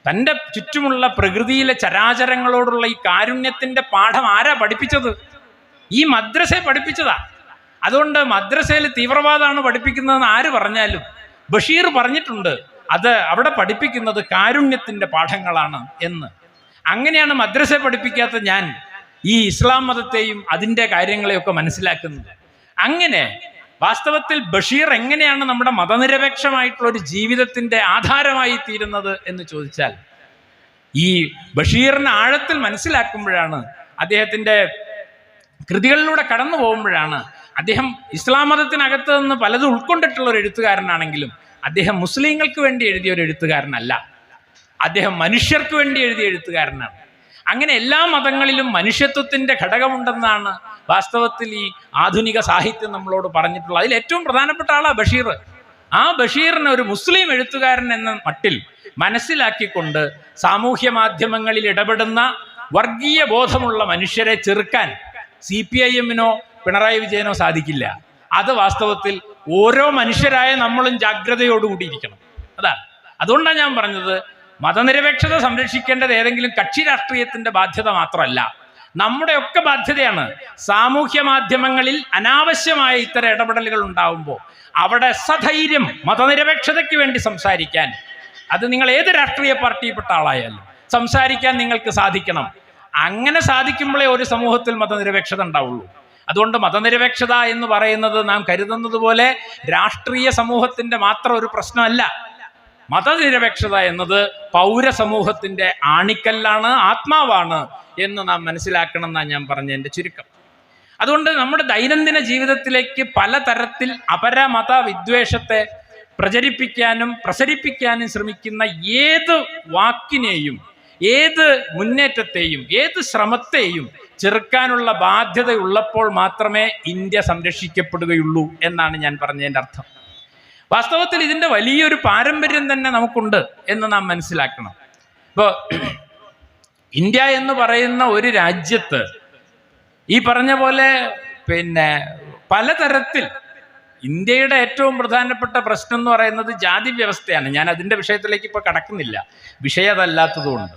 തൻ്റെ ചുറ്റുമുള്ള പ്രകൃതിയിലെ ചരാചരങ്ങളോടുള്ള ഈ കാരുണ്യത്തിൻ്റെ പാഠം ആരാ പഠിപ്പിച്ചത്? ഈ മദ്രസയെ പഠിപ്പിച്ചതാ. അതുകൊണ്ട് മദ്രസയിൽ തീവ്രവാദമാണ് പഠിപ്പിക്കുന്നതെന്ന് ആര് പറഞ്ഞാലും ബഷീർ പറഞ്ഞിട്ടുണ്ട് അത് അവിടെ പഠിപ്പിക്കുന്നത് കാരുണ്യത്തിൻ്റെ പാഠങ്ങളാണ് എന്ന്. അങ്ങനെയാണ് മദ്രസയെ പഠിപ്പിക്കാത്ത ഞാൻ ഈ ഇസ്ലാം മതത്തെയും അതിൻ്റെ കാര്യങ്ങളെയൊക്കെ മനസ്സിലാക്കുന്നത്. അങ്ങനെ വാസ്തവത്തിൽ ബഷീർ എങ്ങനെയാണ് നമ്മുടെ മതനിരപേക്ഷമായിട്ടുള്ള ഒരു ജീവിതത്തിൻ്റെ ആധാരമായി തീരുന്നത് എന്ന് ചോദിച്ചാൽ, ഈ ബഷീറിനെ ആഴത്തിൽ മനസ്സിലാക്കുമ്പോഴാണ്, അദ്ദേഹത്തിൻ്റെ കൃതികളിലൂടെ കടന്നു പോകുമ്പോഴാണ്, അദ്ദേഹം ഇസ്ലാം മതത്തിനകത്ത് നിന്ന് പലതും ഉൾക്കൊണ്ടിട്ടുള്ള ഒരു എഴുത്തുകാരനാണെങ്കിലും അദ്ദേഹം മുസ്ലിങ്ങൾക്ക് വേണ്ടി എഴുതിയ ഒരു എഴുത്തുകാരനല്ല, അദ്ദേഹം മനുഷ്യർക്ക് വേണ്ടി എഴുതിയ എഴുത്തുകാരനാണ്. അങ്ങനെ എല്ലാ മതങ്ങളിലും മനുഷ്യത്വത്തിൻ്റെ ഘടകമുണ്ടെന്നാണ് വാസ്തവത്തിൽ ഈ ആധുനിക സാഹിത്യം നമ്മളോട് പറഞ്ഞിട്ടുള്ളത്. അതിൽ ഏറ്റവും പ്രധാനപ്പെട്ട ആളാണ് ബഷീർ. ആ ബഷീറിനെ ഒരു മുസ്ലിം എഴുത്തുകാരൻ എന്ന മട്ടിൽ മനസ്സിലാക്കിക്കൊണ്ട് സാമൂഹ്യ മാധ്യമങ്ങളിൽ ഇടപെടുന്ന വർഗീയ ബോധമുള്ള മനുഷ്യരെ ചെറുക്കാൻ CPIM-നോ പിണറായി വിജയനോ സാധിക്കില്ല. അത് വാസ്തവത്തിൽ ഓരോ മനുഷ്യരായ നമ്മളും ജാഗ്രതയോടുകൂടിയിരിക്കണം. അതാണ്. അതുകൊണ്ടാണ് ഞാൻ പറഞ്ഞത്, മതനിരപേക്ഷത സംരക്ഷിക്കേണ്ടത് ഏതെങ്കിലും കക്ഷി രാഷ്ട്രീയത്തിൻ്റെ ബാധ്യത മാത്രമല്ല, നമ്മുടെയൊക്കെ ബാധ്യതയാണ്. സാമൂഹ്യ മാധ്യമങ്ങളിൽ അനാവശ്യമായ ഇത്തരം ഇടപെടലുകൾ ഉണ്ടാവുമ്പോൾ അവിടെ സധൈര്യം മതനിരപേക്ഷതയ്ക്ക് വേണ്ടി സംസാരിക്കാൻ, അത് നിങ്ങൾ ഏത് രാഷ്ട്രീയ പാർട്ടിയിൽപ്പെട്ട ആളായാലും സംസാരിക്കാൻ നിങ്ങൾക്ക് സാധിക്കണം. അങ്ങനെ സാധിക്കുമ്പോഴേ ഒരു സമൂഹത്തിൽ മതനിരപേക്ഷത ഉണ്ടാവുള്ളൂ. അതുകൊണ്ട് മതനിരപേക്ഷത എന്ന് പറയുന്നത് നാം കരുതുന്നത് പോലെ രാഷ്ട്രീയ സമൂഹത്തിൻ്റെ മാത്രം ഒരു പ്രശ്നമല്ല. മതനിരപേക്ഷത എന്നത് പൗരസമൂഹത്തിൻ്റെ ആണിക്കല്ലാണ്, ആത്മാവാണ് എന്ന് നാം മനസ്സിലാക്കണം എന്നാണ് ഞാൻ പറഞ്ഞതിൻ്റെ ചുരുക്കം. അതുകൊണ്ട് നമ്മുടെ ദൈനംദിന ജീവിതത്തിലേക്ക് പലതരത്തിൽ അപരമത വിദ്വേഷത്തെ പ്രചരിപ്പിക്കാനും പ്രസരിപ്പിക്കാനും ശ്രമിക്കുന്ന ഏത് വാക്കിനെയും, ഏത് മുന്നേറ്റത്തെയും ഏത് ശ്രമത്തെയും ചെറുക്കാനുള്ള ബാധ്യത ഉള്ളപ്പോൾ മാത്രമേ ഇന്ത്യ സംരക്ഷിക്കപ്പെടുകയുള്ളൂ എന്നാണ് ഞാൻ പറഞ്ഞതിൻ്റെ അർത്ഥം. വാസ്തവത്തിൽ ഇതിൻ്റെ വലിയൊരു പാരമ്പര്യം തന്നെ നമുക്കുണ്ട് എന്ന് നാം മനസ്സിലാക്കണം. ഇപ്പോൾ ഇന്ത്യ എന്ന് പറയുന്ന ഒരു രാജ്യത്ത് ഈ പറഞ്ഞ പോലെ പലതരത്തിൽ ഇന്ത്യയുടെ ഏറ്റവും പ്രധാനപ്പെട്ട പ്രശ്നം എന്ന് പറയുന്നത് ജാതി വ്യവസ്ഥയാണ്. ഞാൻ അതിൻ്റെ വിഷയത്തിലേക്ക് ഇപ്പോൾ കടക്കുന്നില്ല, വിഷയമല്ലാത്തതുകൊണ്ട്.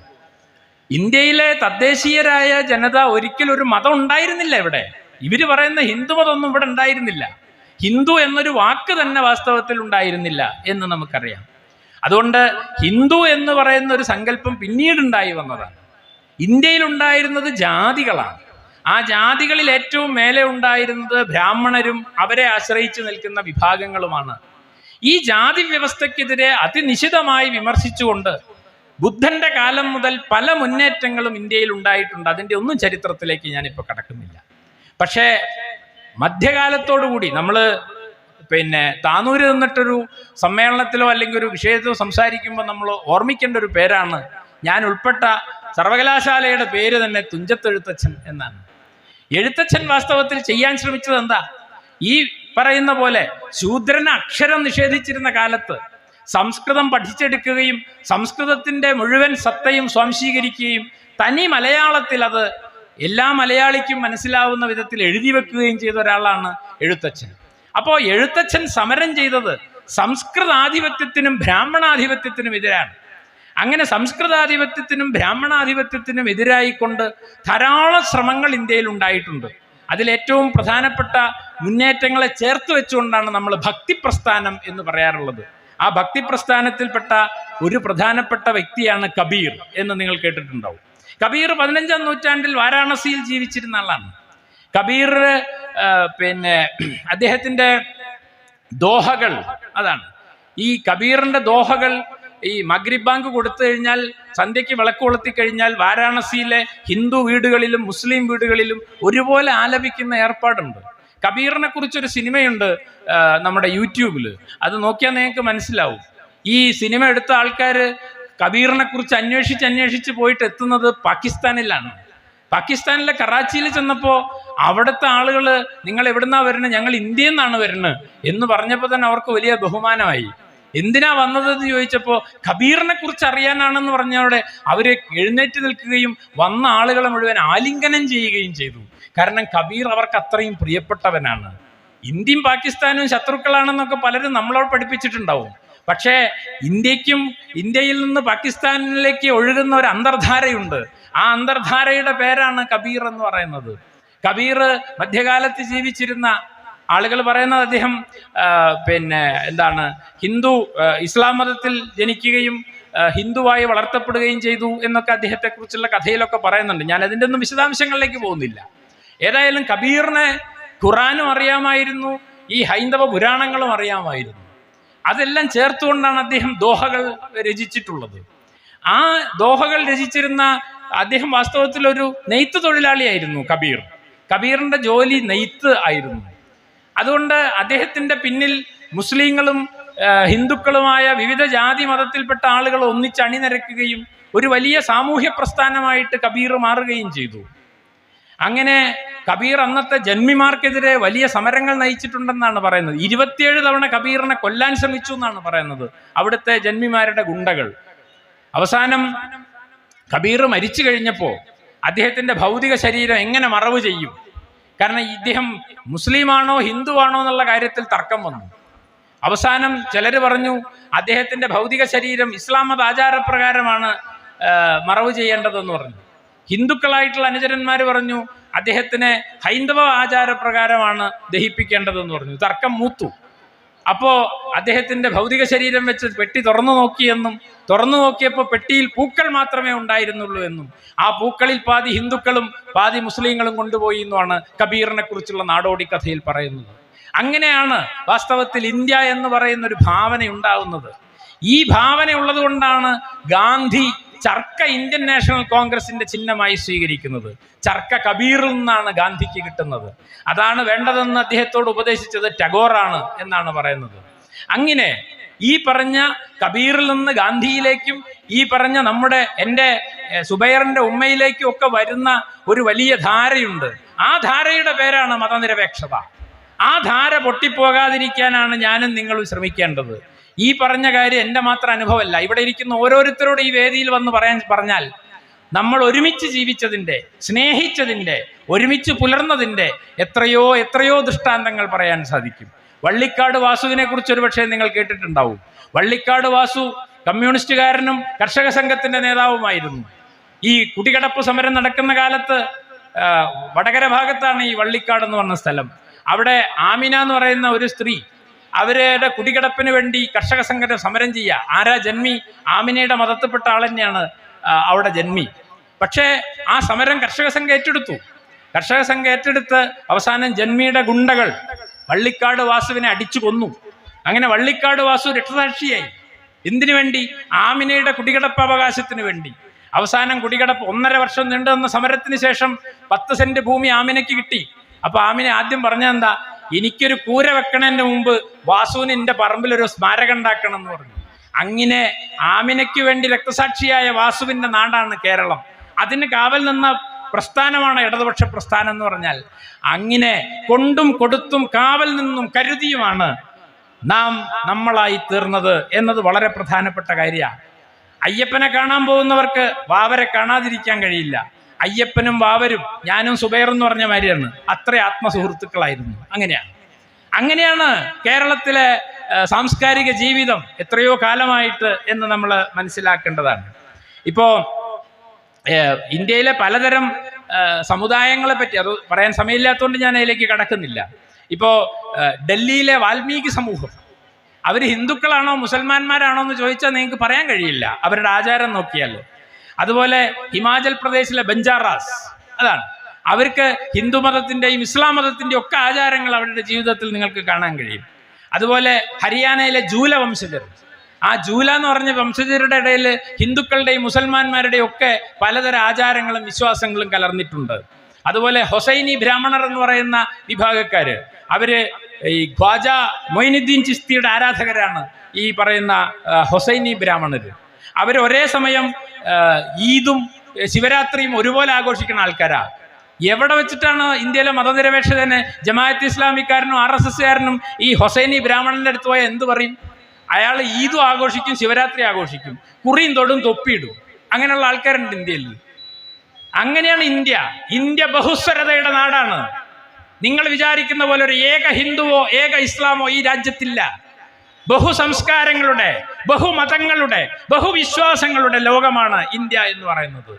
ഇന്ത്യയിലെ തദ്ദേശീയരായ ജനത ഒരിക്കലും ഒരു മതം ഉണ്ടായിരുന്നില്ല ഇവിടെ. ഇവർ പറയുന്ന ഹിന്ദു മതമൊന്നും ഇവിടെ ഉണ്ടായിരുന്നില്ല. ഹിന്ദു എന്നൊരു വാക്ക് തന്നെ വാസ്തവത്തിൽ ഉണ്ടായിരുന്നില്ല എന്ന് നമുക്കറിയാം. അതുകൊണ്ട് ഹിന്ദു എന്ന് പറയുന്ന ഒരു സങ്കല്പം പിന്നീടുണ്ടായി വന്നതാണ്. ഇന്ത്യയിലുണ്ടായിരുന്നത് ജാതികളാണ്. ആ ജാതികളിൽ ഏറ്റവും മേലെ ഉണ്ടായിരുന്നത് ബ്രാഹ്മണരും അവരെ ആശ്രയിച്ച് നിൽക്കുന്ന വിഭാഗങ്ങളുമാണ്. ഈ ജാതി വ്യവസ്ഥക്കെതിരെ അതിനിശിതമായി വിമർശിച്ചുകൊണ്ട് ബുദ്ധന്റെ കാലം മുതൽ പല മുന്നേറ്റങ്ങളും ഇന്ത്യയിൽ ഉണ്ടായിട്ടുണ്ട്. അതിൻ്റെ ഒന്നും ചരിത്രത്തിലേക്ക് ഞാനിപ്പോൾ കടക്കുന്നില്ല. പക്ഷേ മധ്യകാലത്തോടുകൂടി നമ്മൾ താനൂര് നിന്നിട്ടൊരു സമ്മേളനത്തിലോ അല്ലെങ്കിൽ ഒരു വിഷയത്തിലോ സംസാരിക്കുമ്പോൾ നമ്മൾ ഓർമ്മിക്കേണ്ട ഒരു പേരാണ്, ഞാൻ ഉൾപ്പെട്ട സർവകലാശാലയുടെ പേര് തന്നെ തുഞ്ചത്തെഴുത്തച്ഛൻ എന്നാണ്. എഴുത്തച്ഛൻ വാസ്തവത്തിൽ ചെയ്യാൻ ശ്രമിച്ചത് എന്താ? ഈ പറയുന്ന പോലെ ശൂദ്രന് അക്ഷരം നിഷേധിച്ചിരുന്ന കാലത്ത് സംസ്കൃതം പഠിച്ചെടുക്കുകയും സംസ്കൃതത്തിൻ്റെ മുഴുവൻ സത്തയും സ്വാംശീകരിക്കുകയും തനി മലയാളത്തിൽ അത് എല്ലാ മലയാളിക്കും മനസ്സിലാവുന്ന വിധത്തിൽ എഴുതി വെക്കുകയും ചെയ്ത ഒരാളാണ് എഴുത്തച്ഛൻ. അപ്പോൾ എഴുത്തച്ഛൻ സമരം ചെയ്തത് സംസ്കൃതാധിപത്യത്തിനും ബ്രാഹ്മണാധിപത്യത്തിനും എതിരാണ്. അങ്ങനെ സംസ്കൃതാധിപത്യത്തിനും ബ്രാഹ്മണാധിപത്യത്തിനും എതിരായിക്കൊണ്ട് ധാരാളം ശ്രമങ്ങൾ ഇന്ത്യയിൽ ഉണ്ടായിട്ടുണ്ട്. അതിലേറ്റവും പ്രധാനപ്പെട്ട മുന്നേറ്റങ്ങളെ ചേർത്ത് വെച്ചുകൊണ്ടാണ് നമ്മൾ ഭക്തിപ്രസ്ഥാനം എന്ന് പറയാറുള്ളത്. ആ ഭക്തിപ്രസ്ഥാനത്തിൽപ്പെട്ട ഒരു പ്രധാനപ്പെട്ട വ്യക്തിയാണ് കബീർ എന്ന് നിങ്ങൾ കേട്ടിട്ടുണ്ടാവും. കബീർ 15-ാം നൂറ്റാണ്ടിൽ വാരാണസിയിൽ ജീവിച്ചിരുന്ന ആളാണ്. കബീർ അദ്ദേഹത്തിൻ്റെ ദോഹകൾ അതാണ്. ഈ കബീറിൻ്റെ ദോഹകൾ ഈ മഗ്രിബ് ബാങ്ക് കൊടുത്തു കഴിഞ്ഞാൽ, സന്ധ്യയ്ക്ക് വിളക്ക് കൊളുത്തി കഴിഞ്ഞാൽ വാരാണസിയിലെ ഹിന്ദു വീടുകളിലും മുസ്ലിം വീടുകളിലും ഒരുപോലെ ആലപിക്കുന്ന ഏർപ്പാടുണ്ട്. കബീറിനെ കുറിച്ചൊരു സിനിമയുണ്ട് നമ്മുടെ യൂട്യൂബിൽ, അത് നോക്കിയാൽ നിങ്ങൾക്ക് മനസ്സിലാവും. ഈ സിനിമ എടുത്ത ആൾക്കാർ കബീറിനെ കുറിച്ച് അന്വേഷിച്ച് പോയിട്ട് എത്തുന്നത് പാകിസ്ഥാനിലാണ്. പാകിസ്ഥാനിലെ കറാച്ചിയിൽ ചെന്നപ്പോൾ അവിടുത്തെ ആളുകൾ നിങ്ങൾ എവിടുന്നാ വരുന്നത്? ഞങ്ങൾ ഇന്ത്യയിൽ നിന്നാണ് വരുന്നത് എന്ന് പറഞ്ഞപ്പോൾ തന്നെ അവർക്ക് വലിയ ബഹുമാനമായി. എന്തിനാ വന്നതെന്ന് ചോദിച്ചപ്പോൾ കബീറിനെ കുറിച്ച് അറിയാനാണെന്ന് പറഞ്ഞവിടെ അവർ എഴുന്നേറ്റ് നിൽക്കുകയും വന്ന ആളുകളെ മുഴുവൻ ആലിംഗനം ചെയ്യുകയും ചെയ്തു. കാരണം കബീർ അവർക്ക് അത്രയും പ്രിയപ്പെട്ടവനാണ്. ഇന്ത്യയും പാകിസ്ഥാനും ശത്രുക്കളാണെന്നൊക്കെ പലരും നമ്മളോട് പഠിപ്പിച്ചിട്ടുണ്ടാവും. പക്ഷേ ഇന്ത്യയിൽ നിന്ന് പാകിസ്ഥാനിലേക്ക് ഒഴുകുന്ന ഒരു അന്തർധാരയുണ്ട്. ആ അന്തർധാരയുടെ പേരാണ് കബീർ എന്ന് പറയുന്നത്. കബീർ മധ്യകാലത്ത് ജീവിച്ചിരുന്ന ആളുകൾ പറയുന്നത് അദ്ദേഹം ഇസ്ലാം മതത്തിൽ ജനിക്കുകയും ഹിന്ദുവായി വളർത്തപ്പെടുകയും ചെയ്തു എന്നൊക്കെ അദ്ദേഹത്തെക്കുറിച്ചുള്ള കഥയിലൊക്കെ പറയുന്നുണ്ട്. ഞാൻ അതിൻ്റെ ഒന്നും വിശദാംശങ്ങളിലേക്ക് പോകുന്നില്ല. ഏതായാലും കബീറിനെ ഖുറാനും അറിയാമായിരുന്നു, ഈ ഹൈന്ദവ പുരാണങ്ങളും അറിയാമായിരുന്നു. അതെല്ലാം ചേർത്തുകൊണ്ടാണ് അദ്ദേഹം ദോഹകൾ രചിച്ചിട്ടുള്ളത്. ആ ദോഹകൾ രചിച്ചിരുന്ന അദ്ദേഹം വാസ്തവത്തിൽ ഒരു നെയ്ത്ത് തൊഴിലാളിയായിരുന്നു കബീർ. കബീറിൻ്റെ ജോലി നെയ്ത്ത് ആയിരുന്നു. അതുകൊണ്ട് അദ്ദേഹത്തിൻ്റെ പിന്നിൽ മുസ്ലിങ്ങളും ഹിന്ദുക്കളുമായ വിവിധ ജാതി മതത്തിൽപ്പെട്ട ആളുകൾ ഒന്നിച്ച് അണിനിരക്കുകയും ഒരു വലിയ സാമൂഹ്യ പ്രസ്ഥാനമായിട്ട് കബീർ മാറുകയും ചെയ്തു. അങ്ങനെ കബീർ അന്നത്തെ ജന്മിമാർക്കെതിരെ വലിയ സമരങ്ങൾ നയിച്ചിട്ടുണ്ടെന്നാണ് പറയുന്നത്. 27 തവണ കബീറിനെ കൊല്ലാൻ ശ്രമിച്ചു എന്നാണ് പറയുന്നത് അവിടുത്തെ ജന്മിമാരുടെ ഗുണ്ടകൾ. അവസാനം കബീർ മരിച്ചു കഴിഞ്ഞപ്പോൾ അദ്ദേഹത്തിൻ്റെ ഭൗതിക ശരീരം എങ്ങനെ മറവ് ചെയ്യും? കാരണം ഇദ്ദേഹം മുസ്ലിമാണോ ഹിന്ദുവാണോ എന്നുള്ള കാര്യത്തിൽ തർക്കം വന്നു. അവസാനം ചിലർ പറഞ്ഞു അദ്ദേഹത്തിൻ്റെ ഭൗതിക ശരീരം ഇസ്ലാം മത ആചാരപ്രകാരമാണ് മറവ് ചെയ്യേണ്ടതെന്ന് പറഞ്ഞു. ഹിന്ദുക്കളായിട്ടുള്ള അനുചരന്മാർ പറഞ്ഞു അദ്ദേഹത്തിനെ ഹൈന്ദവ ആചാരപ്രകാരമാണ് ദഹിപ്പിക്കേണ്ടതെന്ന് പറഞ്ഞു. തർക്കം മൂത്തു. അപ്പോൾ അദ്ദേഹത്തിൻ്റെ ഭൗതിക ശരീരം വെച്ച് പെട്ടി തുറന്നു നോക്കിയപ്പോൾ പെട്ടിയിൽ പൂക്കൾ മാത്രമേ ഉണ്ടായിരുന്നുള്ളൂ എന്നും ആ പൂക്കളിൽ പാതി ഹിന്ദുക്കളും പാതി മുസ്ലിങ്ങളും കൊണ്ടുപോയി എന്നുമാണ് കബീറിനെ കുറിച്ചുള്ള നാടോടി കഥയിൽ പറയുന്നത്. അങ്ങനെയാണ് വാസ്തവത്തിൽ ഇന്ത്യ എന്ന് പറയുന്ന ഒരു ഭാവന ഉണ്ടാവുന്നത്. ഈ ഭാവന ഉള്ളത് കൊണ്ടാണ് ഗാന്ധി ചർക്ക ഇന്ത്യൻ നാഷണൽ കോൺഗ്രസിന്റെ ചിഹ്നമായി സ്വീകരിക്കുന്നത്. ചർക്ക കബീറിൽ നിന്നാണ് ഗാന്ധിക്ക് കിട്ടുന്നത്. അതാണ് വേണ്ടതെന്ന് അദ്ദേഹത്തോട് ഉപദേശിച്ചത് ടാഗോറാണ് എന്നാണ് പറയുന്നത്. അങ്ങനെ ഈ പറഞ്ഞ കബീറിൽ നിന്ന് ഗാന്ധിയിലേക്കും ഈ പറഞ്ഞ എൻ്റെ സുബൈറിന്റെ ഉമ്മയിലേക്കും ഒക്കെ വരുന്ന ഒരു വലിയ ധാരയുണ്ട്. ആ ധാരയുടെ പേരാണ് മതനിരപേക്ഷത. ആ ധാര പൊട്ടിപ്പോകാതിരിക്കാനാണ് ഞാനും നിങ്ങളും ശ്രമിക്കേണ്ടത്. ഈ പറഞ്ഞ കാര്യം എൻ്റെ മാത്രം അനുഭവമല്ല. ഇവിടെ ഇരിക്കുന്ന ഓരോരുത്തരോട് ഈ വേദിയിൽ വന്ന് പറഞ്ഞാൽ നമ്മൾ ഒരുമിച്ച് ജീവിച്ചതിൻ്റെ, സ്നേഹിച്ചതിൻ്റെ, ഒരുമിച്ച് പുലർന്നതിൻ്റെ എത്രയോ എത്രയോ ദൃഷ്ടാന്തങ്ങൾ പറയാൻ സാധിക്കും. വള്ളിക്കാട് വാസുവിനെ കുറിച്ച് ഒരുപക്ഷെ നിങ്ങൾ കേട്ടിട്ടുണ്ടാവും. വള്ളിക്കാട് വാസു കമ്മ്യൂണിസ്റ്റുകാരനും കർഷക സംഘത്തിന്റെ നേതാവുമായിരുന്നു. ഈ കുടികടപ്പ് സമരം നടക്കുന്ന കാലത്ത് വടകര ഭാഗത്താണ് ഈ വള്ളിക്കാട് എന്ന് പറഞ്ഞ സ്ഥലം. അവിടെ ആമിന എന്ന് പറയുന്ന ഒരു സ്ത്രീ അവരുടെ കുടികടപ്പിന് വേണ്ടി കർഷക സംഘം സമരം ചെയ്യുക. ആരാ ജന്മി? ആമിനയുടെ മതത്തിൽപ്പെട്ട ആൾ തന്നെയാണ് അവിടെ ജന്മി. പക്ഷേ ആ സമരം കർഷക സംഘം ഏറ്റെടുത്തു. കർഷക സംഘം ഏറ്റെടുത്ത് അവസാനം ജന്മിയുടെ ഗുണ്ടകൾ വള്ളിക്കാട് വാസുവിനെ അടിച്ചു കൊന്നു. അങ്ങനെ വള്ളിക്കാട് വാസു രക്തസാക്ഷിയായി. എന്തിനു വേണ്ടി? ആമിനയുടെ കുടികടപ്പ് അവകാശത്തിന് വേണ്ടി. അവസാനം കുടികടപ്പ് 1.5 വർഷം നീണ്ടുവന്ന സമരത്തിന് ശേഷം 10 സെന്റ് ഭൂമി ആമിനയ്ക്ക് കിട്ടി. അപ്പൊ ആമിന ആദ്യം പറഞ്ഞെന്താ, എനിക്കൊരു കൂര വെക്കണതിന്റെ മുമ്പ് വാസുവിന് എൻ്റെ പറമ്പിലൊരു സ്മാരകം ഉണ്ടാക്കണം എന്ന് പറഞ്ഞു. അങ്ങനെ ആമിനയ്ക്ക് വേണ്ടി രക്തസാക്ഷിയായ വാസുവിന്റെ നാടാണ് കേരളം. അതിന് കാവൽ നിന്ന പ്രസ്ഥാനമാണ് ഇടതുപക്ഷ പ്രസ്ഥാനം എന്ന് പറഞ്ഞാൽ. അങ്ങനെ കൊണ്ടും കൊടുത്തും കാവൽ നിന്നും കരുതിയുമാണ് നമ്മളായി തീർന്നത് എന്നത് വളരെ പ്രധാനപ്പെട്ട കാര്യമാണ്. അയ്യപ്പനെ കാണാൻ പോകുന്നവർക്ക് വാവരെ കാണാതിരിക്കാൻ കഴിയില്ല. അയ്യപ്പനും വാവരും ഞാനും സുബൈർ എന്ന് പറഞ്ഞ മാതിരിയാണ്. അത്ര ആത്മസുഹൃത്തുക്കളായിരുന്നു. അങ്ങനെയാണ് കേരളത്തിലെ സാംസ്കാരിക ജീവിതം എത്രയോ കാലമായിട്ട് എന്ന് നമ്മൾ മനസ്സിലാക്കേണ്ടതാണ്. ഇപ്പോൾ ഇന്ത്യയിലെ പലതരം സമുദായങ്ങളെ പറ്റി അത് പറയാൻ സമയമില്ലാത്തതുകൊണ്ട് ഞാൻ അതിലേക്ക് കടക്കുന്നില്ല. ഇപ്പോൾ ഡൽഹിയിലെ വാൽമീകി സമൂഹം, അവർ ഹിന്ദുക്കളാണോ മുസൽമാന്മാരാണോ എന്ന് ചോദിച്ചാൽ നിങ്ങൾക്ക് പറയാൻ കഴിയില്ല അവരുടെ ആചാരം നോക്കിയാൽ. അതുപോലെ ഹിമാചൽ പ്രദേശിലെ ബഞ്ചാറാസ്, അതാണ് അവർക്ക് ഹിന്ദു മതത്തിൻ്റെയും ഇസ്ലാം മതത്തിൻ്റെയും ഒക്കെ ആചാരങ്ങൾ അവരുടെ ജീവിതത്തിൽ നിങ്ങൾക്ക് കാണാൻ കഴിയും. അതുപോലെ ഹരിയാനയിലെ ജൂല വംശജർ, ആ ജൂല എന്ന് പറഞ്ഞ വംശജരുടെ ഇടയിൽ ഹിന്ദുക്കളുടെയും മുസൽമാന്മാരുടെയും ഒക്കെ പലതരം ആചാരങ്ങളും വിശ്വാസങ്ങളും കലർന്നിട്ടുണ്ട്. അതുപോലെ ഹൊസൈനി ബ്രാഹ്മണർ എന്ന് പറയുന്ന വിഭാഗക്കാര്, അവര് ഈ ഖ്വാജ മൊയ്നുദ്ദീൻ ചിസ്തിയുടെ ആരാധകരാണ് ഈ പറയുന്ന ഹൊസൈനി ബ്രാഹ്മണര്. അവർ ഒരേ സമയം ഈദും ശിവരാത്രിയും ഒരുപോലെ ആഘോഷിക്കുന്ന ആൾക്കാരാ. എവിടെ വെച്ചിട്ടാണ് ഇന്ത്യയിലെ മതനിരപേക്ഷതനെ ജമാഅത്ത് ഇസ്ലാമിക്കാരനും RSSകാരനും ഈ ഹൊസൈനി ബ്രാഹ്മണന്റെ അടുത്ത് പോയാൽ എന്ത് പറയും? അയാൾ ഈദും ആഘോഷിക്കും, ശിവരാത്രി ആഘോഷിക്കും, കുറിയും തൊടും തൊപ്പിയിടും. അങ്ങനെയുള്ള ആൾക്കാരുണ്ട് ഇന്ത്യയിൽ. അങ്ങനെയാണ് ഇന്ത്യ ബഹുസ്വരതയുടെ നാടാണ്. നിങ്ങൾ വിചാരിക്കുന്ന പോലെ ഒരു ഏക ഹിന്ദുവോ ഏക ഇസ്ലാമോ ഈ രാജ്യത്തില്ല. ബഹുസംസ്കാരങ്ങളുടെ, ബഹുമതങ്ങളുടെ, ബഹുവിശ്വാസങ്ങളുടെ ലോകമാണ് ഇന്ത്യ എന്ന് പറയുന്നത്.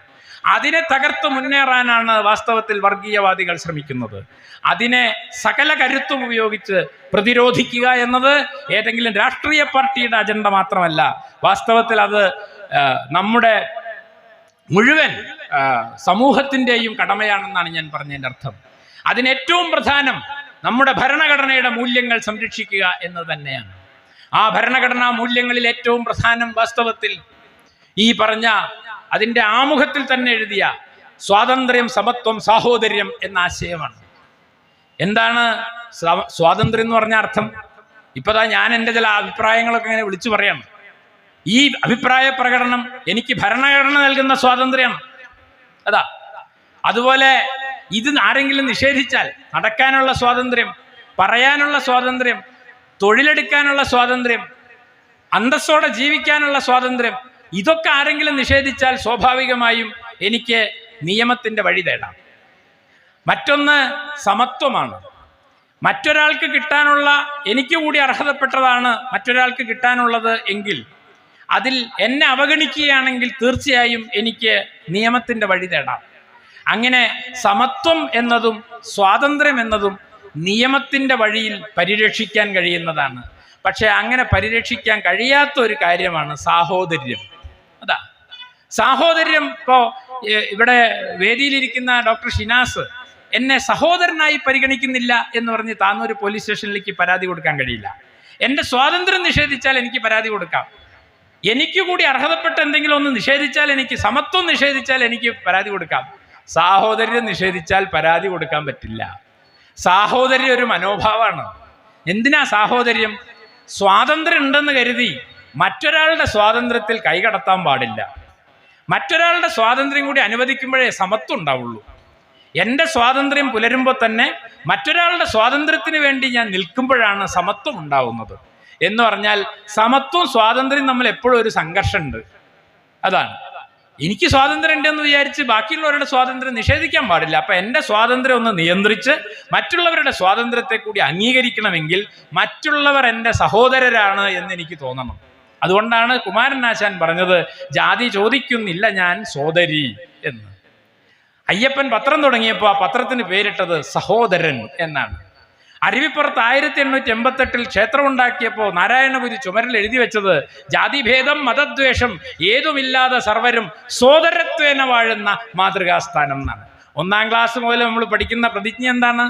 അതിനെ തകർത്ത് മുന്നേറാനാണ് വാസ്തവത്തിൽ വർഗീയവാദികൾ ശ്രമിക്കുന്നത്. അതിനെ സകല കരുത്തും ഉപയോഗിച്ച് പ്രതിരോധിക്കുക എന്നത് ഏതെങ്കിലും രാഷ്ട്രീയ പാർട്ടിയുടെ അജണ്ട മാത്രമല്ല. വാസ്തവത്തിൽ അത് നമ്മുടെ മുഴുവൻ സമൂഹത്തിൻ്റെയും കടമയാണെന്നാണ് ഞാൻ പറഞ്ഞതിൻ്റെ അർത്ഥം. അതിനേറ്റവും പ്രധാനം നമ്മുടെ ഭരണഘടനയുടെ മൂല്യങ്ങൾ സംരക്ഷിക്കുക എന്ന് തന്നെയാണ്. ആ ഭരണഘടനാ മൂല്യങ്ങളിൽ ഏറ്റവും പ്രധാനം വാസ്തവത്തിൽ ഈ പറഞ്ഞ അതിൻ്റെ ആമുഖത്തിൽ തന്നെ എഴുതിയ സ്വാതന്ത്ര്യം, സമത്വം, സാഹോദര്യം എന്ന ആശയമാണ്. എന്താണ് സ്വാതന്ത്ര്യം എന്ന് പറഞ്ഞ അർത്ഥം? ഇപ്പതാ ഞാൻ എൻ്റെ ചില അഭിപ്രായങ്ങളൊക്കെ ഇങ്ങനെ വിളിച്ചു പറയാണ്. ഈ അഭിപ്രായ പ്രകടനം എനിക്ക് ഭരണഘടന നൽകുന്ന സ്വാതന്ത്ര്യമാണ്. അതാ. അതുപോലെ ഇത് ആരെങ്കിലും നിഷേധിച്ചാൽ നടക്കാനുള്ള സ്വാതന്ത്ര്യം, പറയാനുള്ള സ്വാതന്ത്ര്യം, തൊഴിലെടുക്കാനുള്ള സ്വാതന്ത്ര്യം, അന്തസ്സോടെ ജീവിക്കാനുള്ള സ്വാതന്ത്ര്യം, ഇതൊക്കെ ആരെങ്കിലും നിഷേധിച്ചാൽ സ്വാഭാവികമായും എനിക്ക് നിയമത്തിൻ്റെ വഴി തേടാം. മറ്റൊന്ന് സമത്വമാണ്. മറ്റൊരാൾക്ക് കിട്ടാനുള്ള, എനിക്ക് കൂടി അർഹതപ്പെട്ടതാണ് മറ്റൊരാൾക്ക് കിട്ടാനുള്ളത് എങ്കിൽ അതിൽ എന്നെ അവഗണിക്കുകയാണെങ്കിൽ തീർച്ചയായും എനിക്ക് നിയമത്തിൻ്റെ വഴി തേടാം. അങ്ങനെ സമത്വം എന്നതും സ്വാതന്ത്ര്യം എന്നതും നിയമത്തിൻ്റെ വഴിയിൽ പരിരക്ഷിക്കാൻ കഴിയുന്നതാണ്. പക്ഷെ അങ്ങനെ പരിരക്ഷിക്കാൻ കഴിയാത്ത ഒരു കാര്യമാണ് സാഹോദര്യം. അതാ സാഹോദര്യം. ഇപ്പോൾ ഇവിടെ വേദിയിലിരിക്കുന്ന ഡോക്ടർ ഷിനാസ് എന്നെ സഹോദരനായി പരിഗണിക്കുന്നില്ല എന്ന് പറഞ്ഞ് താന്നൂർ പോലീസ് സ്റ്റേഷനിലേക്ക് പരാതി കൊടുക്കാൻ കഴിയില്ല. എൻ്റെ സ്വാതന്ത്ര്യം നിഷേധിച്ചാൽ എനിക്ക് പരാതി കൊടുക്കാം. എനിക്ക് കൂടി അർഹതപ്പെട്ട എന്തെങ്കിലും ഒന്ന് നിഷേധിച്ചാൽ, എനിക്ക് സമത്വം നിഷേധിച്ചാൽ എനിക്ക് പരാതി കൊടുക്കാം. സാഹോദര്യം നിഷേധിച്ചാൽ പരാതി കൊടുക്കാൻ പറ്റില്ല. സാഹോദര്യം ഒരു മനോഭാവമാണ്. എന്തിനാ സാഹോദര്യം? സ്വാതന്ത്ര്യം ഉണ്ടെന്ന് കരുതി മറ്റൊരാളുടെ സ്വാതന്ത്ര്യത്തിൽ കൈകടത്താൻ പാടില്ല. മറ്റൊരാളുടെ സ്വാതന്ത്ര്യം കൂടി അനുവദിക്കുമ്പോഴേ സമത്വം ഉണ്ടാവുള്ളൂ. എൻ്റെ സ്വാതന്ത്ര്യം പുലരുമ്പോൾ തന്നെ മറ്റൊരാളുടെ സ്വാതന്ത്ര്യത്തിന് വേണ്ടി ഞാൻ നിൽക്കുമ്പോഴാണ് സമത്വം ഉണ്ടാവുന്നത്. എന്ന് പറഞ്ഞാൽ സമത്വം സ്വാതന്ത്ര്യം തമ്മിൽ എപ്പോഴും ഒരു സംഘർഷമുണ്ട്. അതാണ്, എനിക്ക് സ്വാതന്ത്ര്യം ഉണ്ടെന്ന് വിചാരിച്ച് ബാക്കിയുള്ളവരുടെ സ്വാതന്ത്ര്യം നിഷേധിക്കാൻ പാടില്ല. അപ്പം എൻ്റെ സ്വാതന്ത്ര്യം ഒന്ന് നിയന്ത്രിച്ച് മറ്റുള്ളവരുടെ സ്വാതന്ത്ര്യത്തെ കൂടി അംഗീകരിക്കണമെങ്കിൽ മറ്റുള്ളവർ എൻ്റെ സഹോദരരാണ് എന്ന് എനിക്ക് തോന്നണം. അതുകൊണ്ടാണ് കുമാരനാശാൻ പറഞ്ഞത് ജാതി ചോദിക്കുന്നില്ല ഞാൻ സോദരി എന്ന്. അയ്യപ്പൻ പത്രം തുടങ്ങിയപ്പോൾ ആ പത്രത്തിന് പേരിട്ടത് സഹോദരൻ എന്നാണ്. അരുവിപ്പുറത്ത് 1888 ക്ഷേത്രം ഉണ്ടാക്കിയപ്പോൾ നാരായണഗുരു ചുമരിൽ എഴുതി വെച്ചത് ജാതിഭേദം മതദ്വേഷം ഏതുമില്ലാതെ സർവരും സോദരത്വേന വാഴുന്ന മാതൃകാസ്ഥാനം എന്നാണ്. 1ാം ക്ലാസ് മുതൽ നമ്മൾ പഠിക്കുന്ന പ്രതിജ്ഞ എന്താണ്?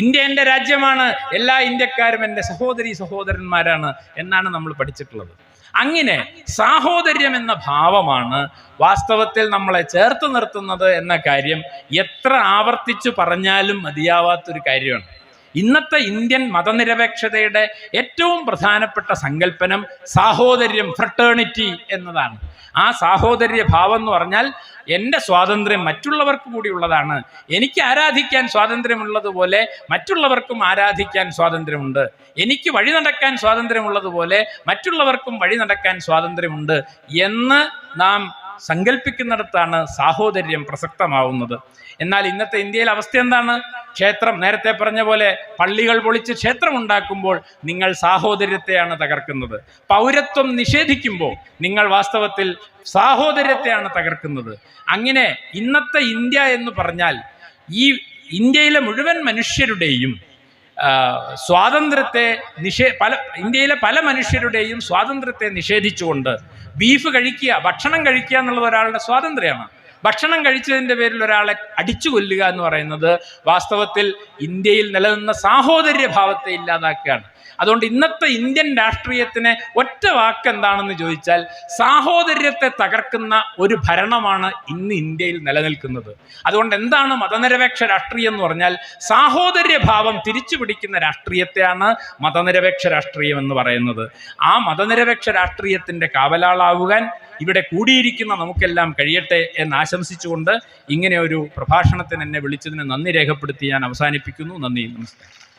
ഇന്ത്യ എൻ്റെ രാജ്യമാണ്, എല്ലാ ഇന്ത്യക്കാരും എൻ്റെ സഹോദരി സഹോദരന്മാരാണ് എന്നാണ് നമ്മൾ പഠിച്ചിട്ടുള്ളത്. അങ്ങനെ സാഹോദര്യം എന്ന ഭാവമാണ് വാസ്തവത്തിൽ നമ്മളെ ചേർത്ത് നിർത്തുന്നത് എന്ന കാര്യം എത്ര ആവർത്തിച്ചു പറഞ്ഞാലും മതിയാവാത്തൊരു കാര്യമാണ്. ഇന്നത്തെ ഇന്ത്യൻ മതനിരപേക്ഷതയുടെ ഏറ്റവും പ്രധാനപ്പെട്ട സങ്കല്പനം സാഹോദര്യം, ഫ്രട്ടേണിറ്റി എന്നതാണ്. ആ സാഹോദര്യ ഭാവം എന്ന് പറഞ്ഞാൽ എൻ്റെ സ്വാതന്ത്ര്യം മറ്റുള്ളവർക്ക് കൂടി ഉള്ളതാണ്. എനിക്ക് ആരാധിക്കാൻ സ്വാതന്ത്ര്യമുള്ളതുപോലെ മറ്റുള്ളവർക്കും ആരാധിക്കാൻ സ്വാതന്ത്ര്യമുണ്ട്. എനിക്ക് വഴി നടക്കാൻ സ്വാതന്ത്ര്യമുള്ളതുപോലെ മറ്റുള്ളവർക്കും വഴി നടക്കാൻ സ്വാതന്ത്ര്യമുണ്ട് എന്ന് നാം സങ്കല്പിക്കുന്നിടത്താണ് സാഹോദര്യം പ്രസക്തമാവുന്നത്. എന്നാൽ ഇന്നത്തെ ഇന്ത്യയിലെ അവസ്ഥ എന്താണ്? ക്ഷേത്രം, നേരത്തെ പറഞ്ഞ പോലെ പള്ളികൾ പൊളിച്ച് ക്ഷേത്രം ഉണ്ടാക്കുമ്പോൾ നിങ്ങൾ സാഹോദര്യത്തെയാണ് തകർക്കുന്നത്. പൗരത്വം നിഷേധിക്കുമ്പോൾ നിങ്ങൾ വാസ്തവത്തിൽ സാഹോദര്യത്തെയാണ് തകർക്കുന്നത്. അങ്ങനെ ഇന്നത്തെ ഇന്ത്യ എന്ന് പറഞ്ഞാൽ ഈ ഇന്ത്യയിലെ മുഴുവൻ മനുഷ്യരുടെയും സ്വാതന്ത്ര്യത്തെ ഇന്ത്യയിലെ പല മനുഷ്യരുടെയും സ്വാതന്ത്ര്യത്തെ നിഷേധിച്ചുകൊണ്ട് ബീഫ് കഴിക്കുക, ഭക്ഷണം കഴിക്കുക എന്നുള്ളത് ഒരാളുടെ സ്വാതന്ത്ര്യമാണ്. ഭക്ഷണം കഴിച്ചതിൻ്റെ പേരിൽ ഒരാളെ അടിച്ചു കൊല്ലുക എന്ന് പറയുന്നത് വാസ്തവത്തിൽ ഇന്ത്യയിൽ നിലനിന്ന സാഹോദര്യ ഭാവത്തെ ഇല്ലാതാക്കുകയാണ്. അതുകൊണ്ട് ഇന്നത്തെ ഇന്ത്യൻ രാഷ്ട്രീയത്തിന് ഒറ്റ വാക്ക് എന്താണെന്ന് ചോദിച്ചാൽ സാഹോദര്യത്തെ തകർക്കുന്ന ഒരു ഭരണമാണ് ഇന്ന് ഇന്ത്യയിൽ നിലനിൽക്കുന്നത്. അതുകൊണ്ട് എന്താണ് മതനിരപേക്ഷ രാഷ്ട്രീയം എന്ന് പറഞ്ഞാൽ സാഹോദര്യ ഭാവം തിരിച്ചു പിടിക്കുന്ന രാഷ്ട്രീയത്തെയാണ് മതനിരപേക്ഷ രാഷ്ട്രീയം എന്ന് പറയുന്നത്. ആ മതനിരപേക്ഷ രാഷ്ട്രീയത്തിൻ്റെ കാവലാളാവുവാൻ ഇവിടെ കൂടിയിരിക്കുന്ന നമുക്കെല്ലാം കഴിയട്ടെ എന്ന് ആശംസിച്ചുകൊണ്ട് ഇങ്ങനെ ഒരു പ്രഭാഷണത്തിന് എന്നെ വിളിച്ചതിന് നന്ദി രേഖപ്പെടുത്തി ഞാൻ അവസാനിപ്പിക്കുന്നു. നന്ദി, നമസ്കാരം.